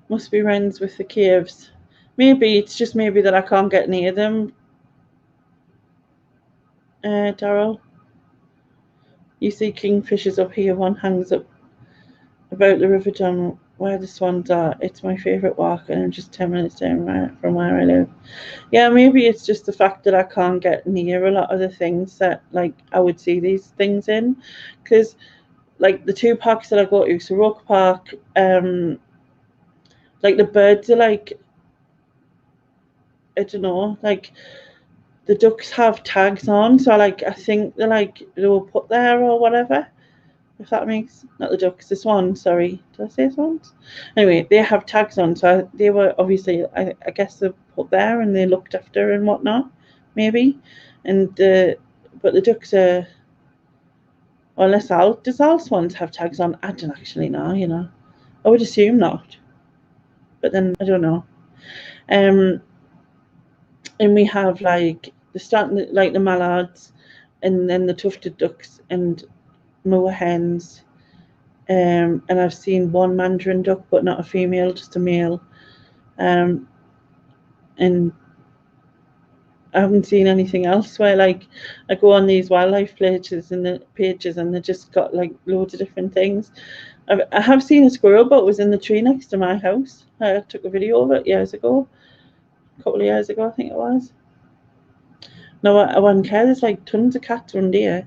Must be friends with the caves. Maybe it's just maybe that I can't get near them. Daryl, you see kingfishers up here. One hangs up about the River Dun where the swans are. It's my favourite walk, and I'm just 10 minutes down from where I live. Yeah, maybe it's just the fact that I can't get near a lot of the things that like I would see these things in, because like the two parks that I go to, so Roke Park, like the birds are like, I don't know, like the ducks have tags on, so like I think they were put there or whatever. If that makes, not the ducks, the swans, sorry. Did I say swans? Anyway, they have tags on, so they were obviously, I guess they're put there and they looked after and whatnot, maybe. And but the ducks are, or unless does all swans have tags on? I don't actually know, you know. I would assume not, but then I don't know. And we have like the mallards, and then the tufted ducks and moor hens. And I've seen one mandarin duck, but not a female, just a male. And I haven't seen anything else where like I go on these wildlife pages and they just got like loads of different things. I have seen a squirrel, but it was in the tree next to my house. I took a video of it years ago, a couple of years ago, I think it was. No, I wouldn't care. There's like tons of cats around here.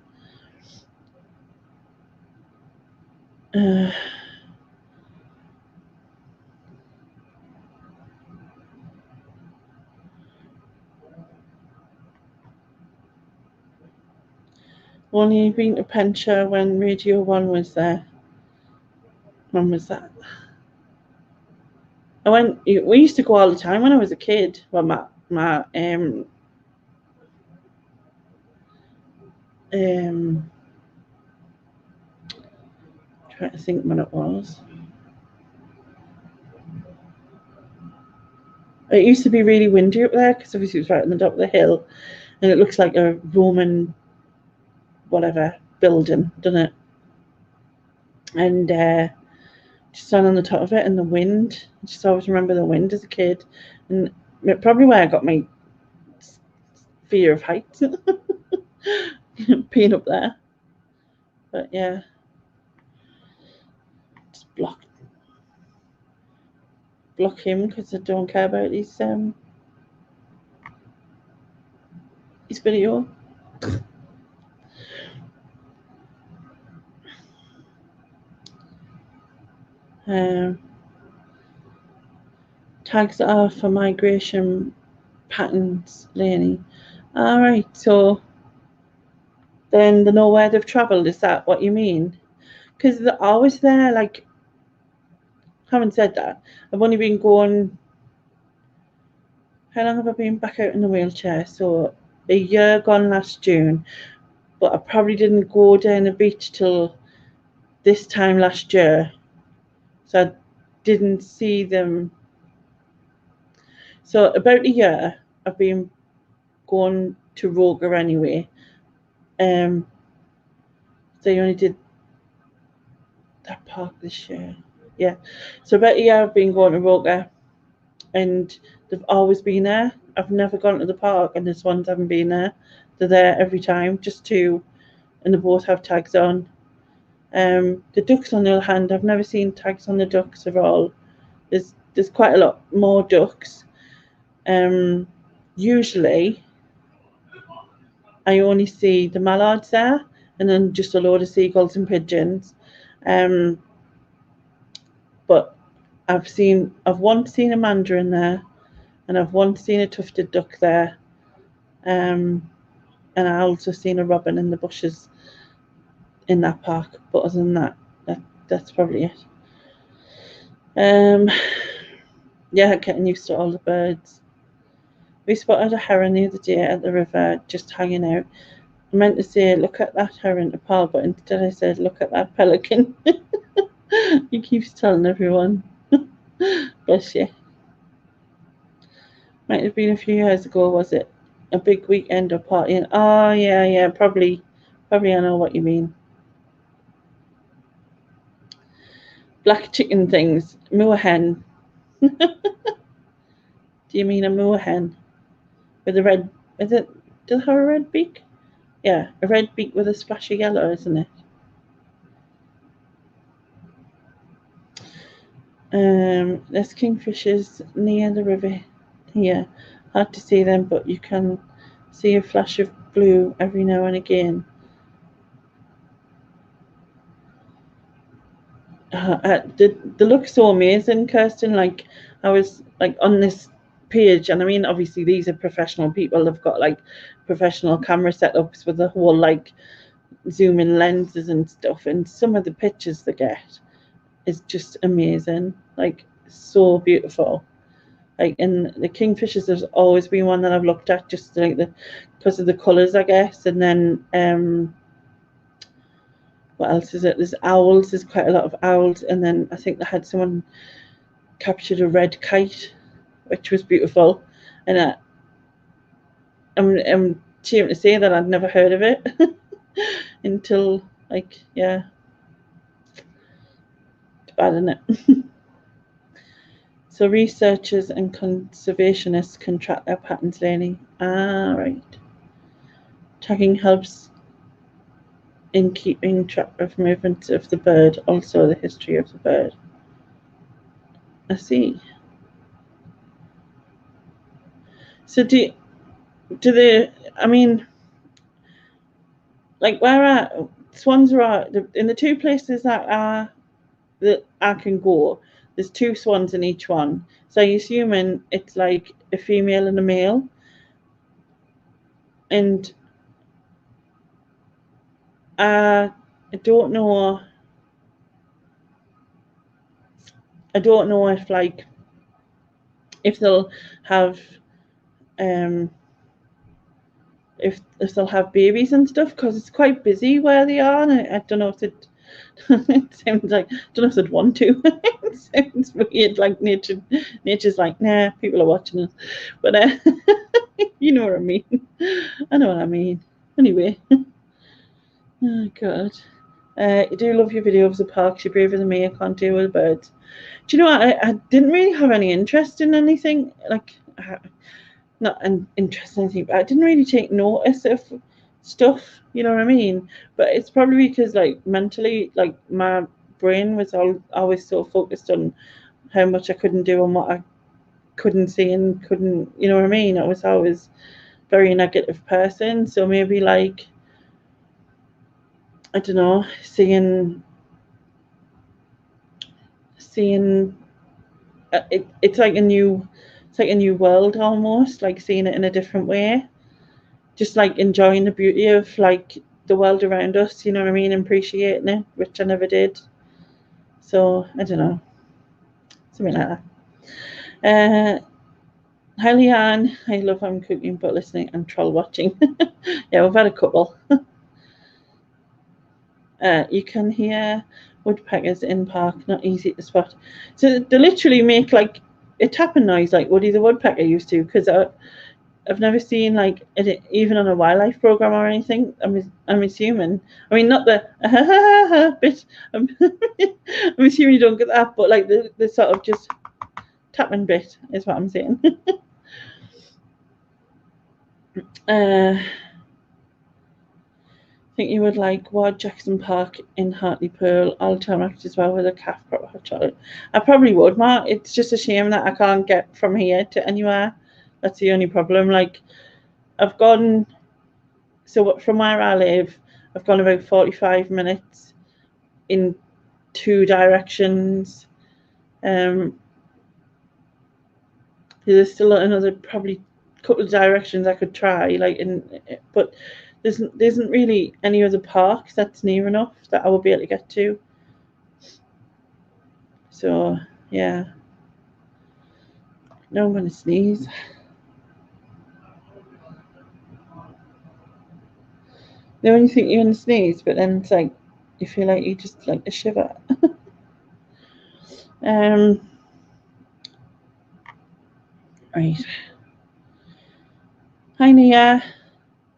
Only been to Penshire when Radio 1 was there. When was that? We used to go all the time when I was a kid. Well, trying to think when it was. It used to be really windy up there because obviously it was right on the top of the hill, and it looks like a Roman whatever building, doesn't it? And just stand on the top of it, and the wind. I just always remember the wind as a kid, and probably where I got my fear of heights, being up there. But yeah, just block him because I don't care about his video. Tags are for migration patterns, Laney. All right, so then they know where they've travelled. Is that what you mean? Because they're always there. Like, having said that, I've only been going. How long have I been back out in the wheelchair? So a year gone last June, but I probably didn't go down the beach till this time last year, so I didn't see them. So about a year I've been going to Roker anyway. So you only did that park this year. Yeah. So about a year I've been going to Roker, and they've always been there. I've never gone to the park and the swans haven't been there. They're there every time, just two, and they both have tags on. The ducks, on the other hand, I've never seen tags on the ducks at all. There's quite a lot more ducks. Usually I only see the mallards there, and then just a load of seagulls and pigeons. But I've once seen a mandarin there, and I've once seen a tufted duck there. and I also seen a robin in the bushes in that park. But other than that, that's probably it. Yeah, getting used to all the birds. We spotted a heron the other day at the river, just hanging out. I meant to say, look at that heron to Paul, but instead I said, look at that pelican. He keeps telling everyone. Bless you. Might have been a few years ago, was it? A big weekend of partying. Oh, yeah, probably I know what you mean. Black chicken things. Moorhen. Do you mean a moorhen? With a red, does it have a red beak? Yeah, a red beak with a splash of yellow, isn't it? There's kingfishers near the river here. Hard to see them, but you can see a flash of blue every now and again. They look so amazing, Kirsten. Like, I was like on this page, and I mean, obviously these are professional people. They've got like professional camera setups with the whole like zoom in lenses and stuff, and some of the pictures they get is just amazing. Like, so beautiful. Like, and the kingfishers has always been one that I've looked at, just like because of the colours, I guess. And then what else is it? There's owls. There's quite a lot of owls. And then I think they had someone captured a red kite, which was beautiful. And I'm ashamed to say that I'd never heard of it until, like, yeah, it's bad, isn't it? So researchers and conservationists can track their patterns daily. Ah, right. Tagging helps in keeping track of movements of the bird, also the history of the bird. I see. So do they, I mean, like, where are swans are in the two places that I can go, there's two swans in each one. So I assuming it's like a female and a male. And I don't know if like if they'll have if they'll have babies and stuff, because it's quite busy where they are, and I don't know if it it sounds like, I don't know if they'd want to. It sounds weird, like nature's like, nah, people are watching us, but you know what I mean. I know what I mean. Anyway, oh god. You do love your video of the parks. You're braver than me. I can't deal with birds. Do you know what? I didn't really have any interest in anything, like, not an interest in anything, but I didn't really take notice of stuff, you know what I mean? But it's probably because, like, mentally, like, my brain was always so focused on how much I couldn't do and what I couldn't see and couldn't, you know what I mean? I was always very negative person. So maybe, like, I don't know, seeing it's like a new world, almost, like seeing it in a different way, just like enjoying the beauty of like the world around us, you know what I mean, appreciating it, which I never did. So I don't know, something like that. Hi Leanne, I love I'm cooking but listening and troll watching. Yeah, we've had a couple. You can hear woodpeckers in park, not easy to spot. So they literally make like a tapping noise like Woody the Woodpecker used to, because I've never seen like it, even on a wildlife program or anything. I'm assuming. I mean, not the bit. I'm assuming you don't get that, but like the sort of just tapping bit is what I'm saying. I think you would like Ward Jackson Park in Hartlepool, Old Tarmac as well, with a calf proper hot chocolate. I probably would, Mark. It's just a shame that I can't get from here to anywhere. That's the only problem. Like, I've gone, so from where I live, I've gone about 45 minutes in two directions. There's still another probably couple of directions I could try, like, but there isn't really any other park that's near enough that I will be able to get to. So yeah. Now I'm gonna sneeze. Now when you think you're gonna sneeze, but then it's like you feel like you just like a shiver. Right. Hi Nia.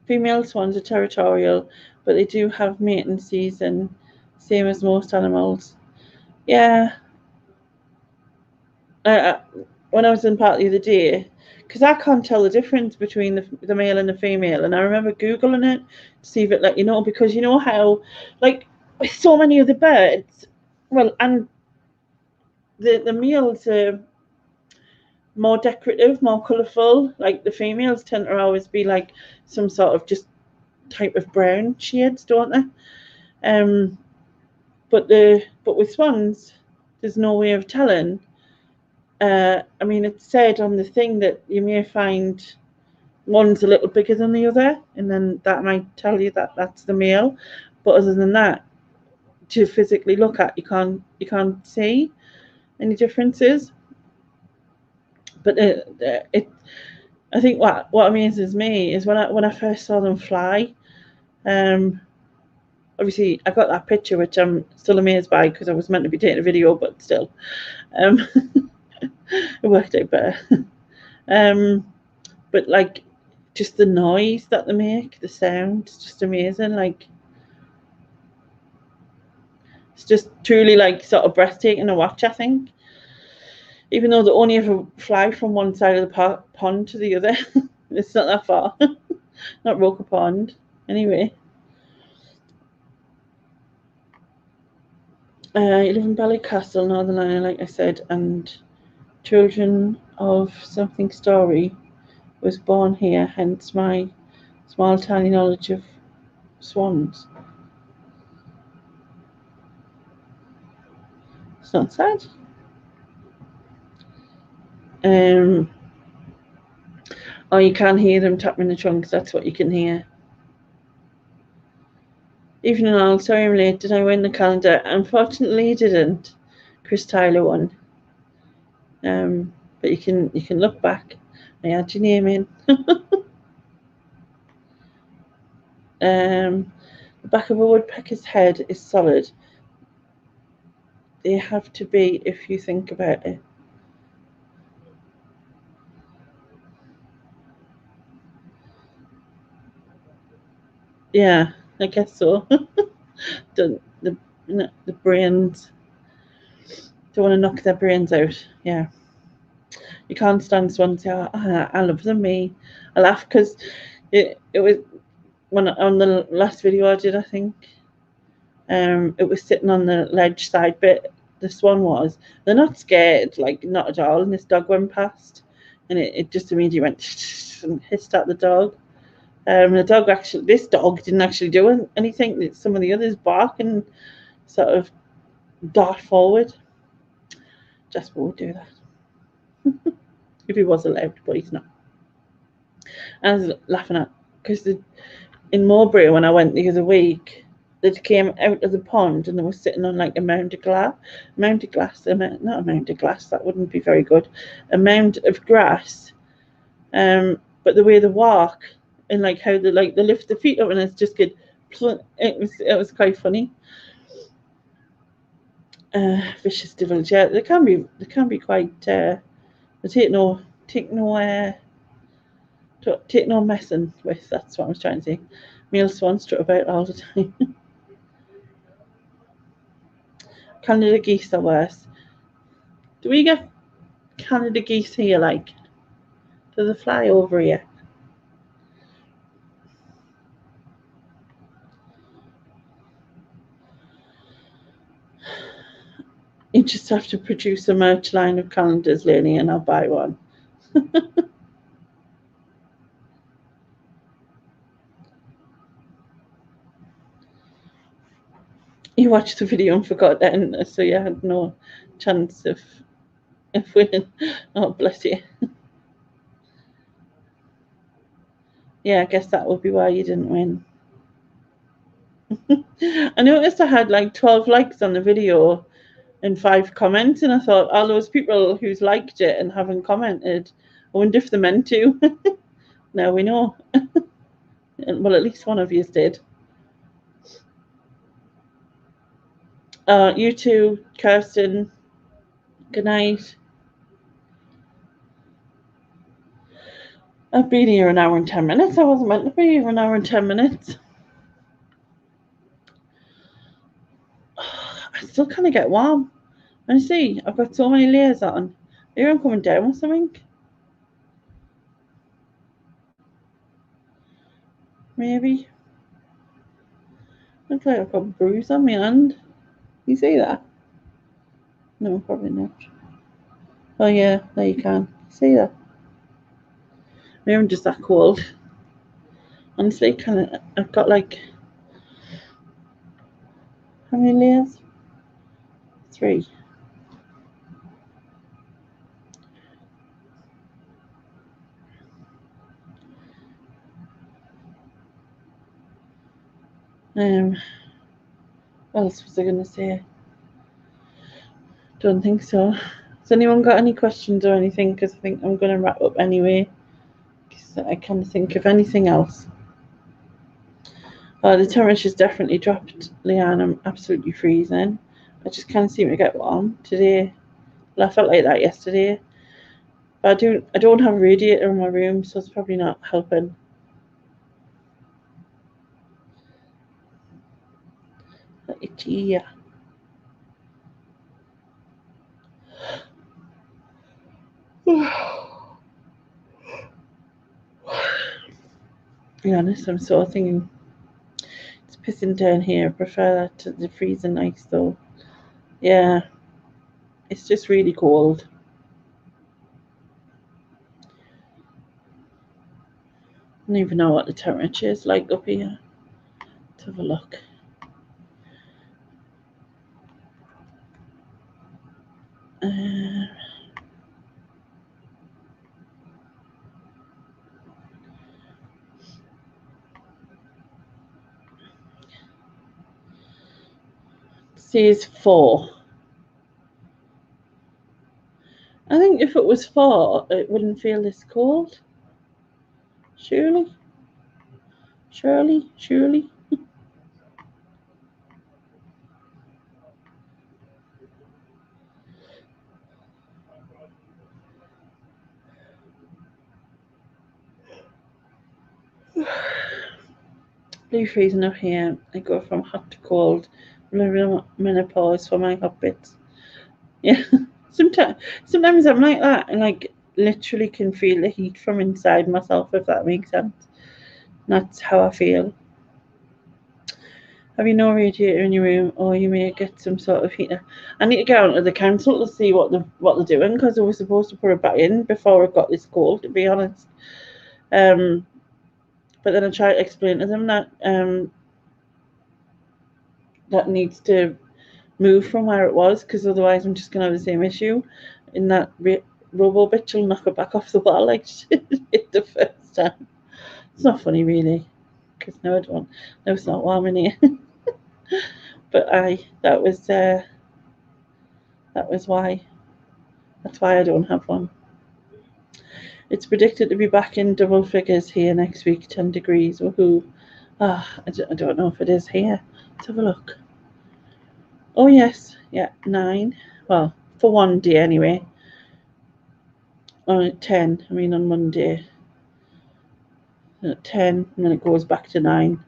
Female swans are territorial, but they do have mating season, same as most animals. Yeah. When I was in park the other day, because I can't tell the difference between the male and the female, and I remember Googling it to see if it let you know, because you know how, like, with so many of the birds, well, and the males are more decorative, more colourful. Like the females tend to always be like some sort of just type of brown shades, don't they? But with swans, there's no way of telling. I mean, it's said on the thing that you may find one's a little bigger than the other, and then that might tell you that that's the male. But other than that, to physically look at, you can't see any differences. But I think what amazes me is when I first saw them fly. Obviously, I got that picture, which I'm still amazed by because I was meant to be taking a video, but still, it worked out better. But like, just the noise that they make, the sound, it's just amazing. Like, it's just truly like sort of breathtaking to watch, I think. Even though they only ever fly from one side of the pond to the other, it's not that far. Not Roker Pond, anyway. You live in Ballycastle, Northern Ireland, like I said, and Children of Something Story was born here, hence my small tiny knowledge of swans. It's not sad. Oh, you can hear them tapping the trunks, that's what you can hear. Evening all, sorry I'm late. Did I win the calendar? Unfortunately, you didn't. Chris Tyler won. But you can look back. I had your name in. The back of a woodpecker's head is solid. They have to be if you think about it. Yeah, I guess so. the brains don't want to knock their brains out. Yeah, you can't stand swans. Yeah, I love them. I laugh because it was on the last video I did, I think. It was sitting on the ledge side bit. The swan was. They're not scared, like not at all. And this dog went past, and it just immediately went and hissed at the dog. This dog didn't actually do anything. Some of the others bark and sort of dart forward. Jasper would do that if he was allowed, but he's not. I was laughing at because in Mowbray when I went the other week, they came out of the pond and they were sitting on like a mound of glass. Not a mound of glass. That wouldn't be very good. A mound of grass. But the way they walk and like how they lift their feet up and it's just good. It was quite funny. Vicious devils, yeah, they can be quite. They take no messing with. That's what I was trying to say. Male swans strut about all the time. Canada geese are worse. Do we get Canada geese here? Like, do they fly over here? You just have to produce a merch line of calendars, Lenny, and I'll buy one. You watched the video and forgot that, so you had no chance of winning. Oh, bless you. Yeah, I guess that would be why you didn't win. I noticed I had like 12 likes on the video and 5 comments, and I thought, all those people who's liked it and haven't commented, I wonder if they're meant to. Now we know. Well, at least one of you did. You too, Kirsten. Good night. I've been here an hour and 10 minutes. I wasn't meant to be here an hour and 10 minutes. I still kind of get warm. And see, I've got so many layers on. Maybe I'm coming down or something. Maybe. Looks like I've got a bruise on my hand. You see that? No, probably not. Oh yeah, there you can. See that? Maybe I'm just that cold. Honestly, I've got like, how many layers? 3. What else was I going to say? Don't think so. Has anyone got any questions or anything? Because I think I'm going to wrap up anyway. Because I can't think of anything else. The temperature's definitely dropped, Leanne. I'm absolutely freezing. I just can't seem to get warm today. Well, I felt like that yesterday. But I don't have a radiator in my room, so it's probably not helping. Itchy. To be honest, I'm sort of thinking it's pissing down here. I prefer that to the freezing nights, though. Yeah, it's just really cold. I don't even know what the temperature is like up here. Let's have a look. Says 4. I think if it was 4, it wouldn't feel this cold. Surely. Blue freezing up here. I go from hot to cold. Menopause for my hot bits. Yeah. Sometimes I'm like that, and like literally can feel the heat from inside myself, if that makes sense. That's how I feel. Have you no radiator in your room, or you may get some sort of heater? I need to go out to the council to see what they're doing, because they were supposed to put it back in before it got this cold, to be honest. But then I try to explain to them that that needs to move from where it was, because otherwise I'm just going to have the same issue. In that robo bitch will knock it back off the wall like she did the first time. It's not funny, really, because no, I don't. No, it's not warm in here. But that was why. That's why I don't have one. It's predicted to be back in double figures here next week, 10 degrees. Woohoo. I don't know if it is here. Let's have a look. Oh, yes. Yeah, 9. Well, for one day anyway. 10, I mean on Monday. 10, and then it goes back to 9.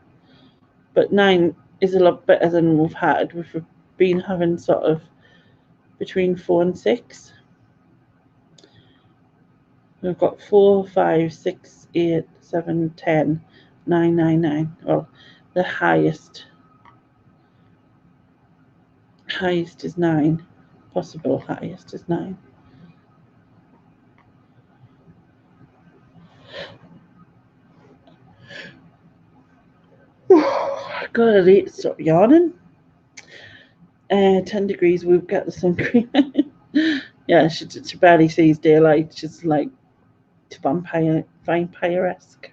But 9 is a lot better than we've had. We've been having sort of between 4 and 6. We've got 4, 5, 6, 8, 7, 10, 9, 9, 9. Well, the highest is 9. Possible highest is 9. God, I need to stop yawning. 10 degrees, we've got the sun cream. Yeah, she barely sees daylight. She's like vampire-esque.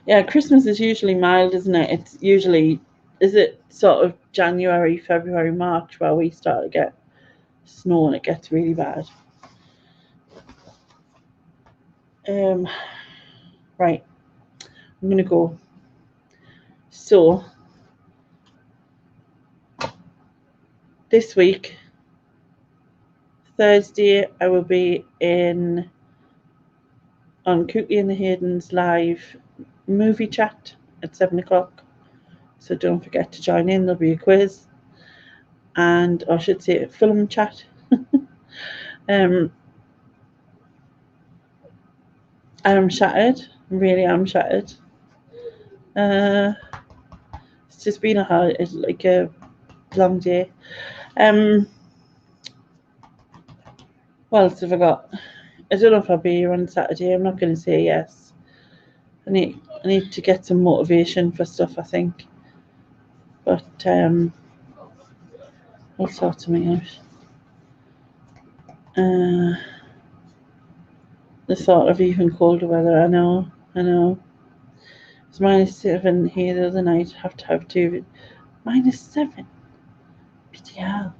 Yeah, Christmas is usually mild, isn't it? It's usually, is it sort of January, February, March where we start to get snow and it gets really bad. Right, I'm gonna go. So this week, Thursday, I will be on Cookie and the Haydens live movie chat at 7 o'clock. So don't forget to join in. There'll be a quiz, and I should say film chat. I am shattered. Really, am shattered. It's just been a long day. What else have I got? I don't know if I'll be here on Saturday. I'm not going to say yes. I need to get some motivation for stuff, I think. But I'll sort something out. The thought of even colder weather, I know. It's -7 here the other night. Have to have two. -7. Bloody hell.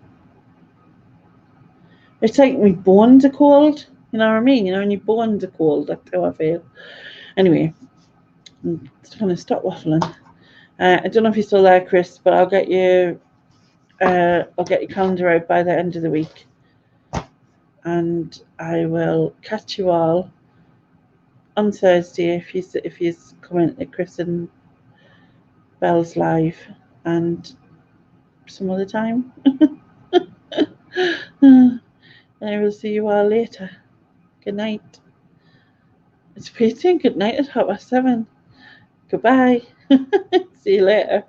It's like my bones are cold. You know what I mean? You know, when your bones are cold, that's how I feel. Anyway, I'm just going to stop waffling. I don't know if you're still there, Chris, but I'll get your calendar out by the end of the week, and I will catch you all on Thursday if you come in at Chris and Bell's live, and some other time. I will see you all later. Good night. It's pretty good night at 7:30. Goodbye. See you later.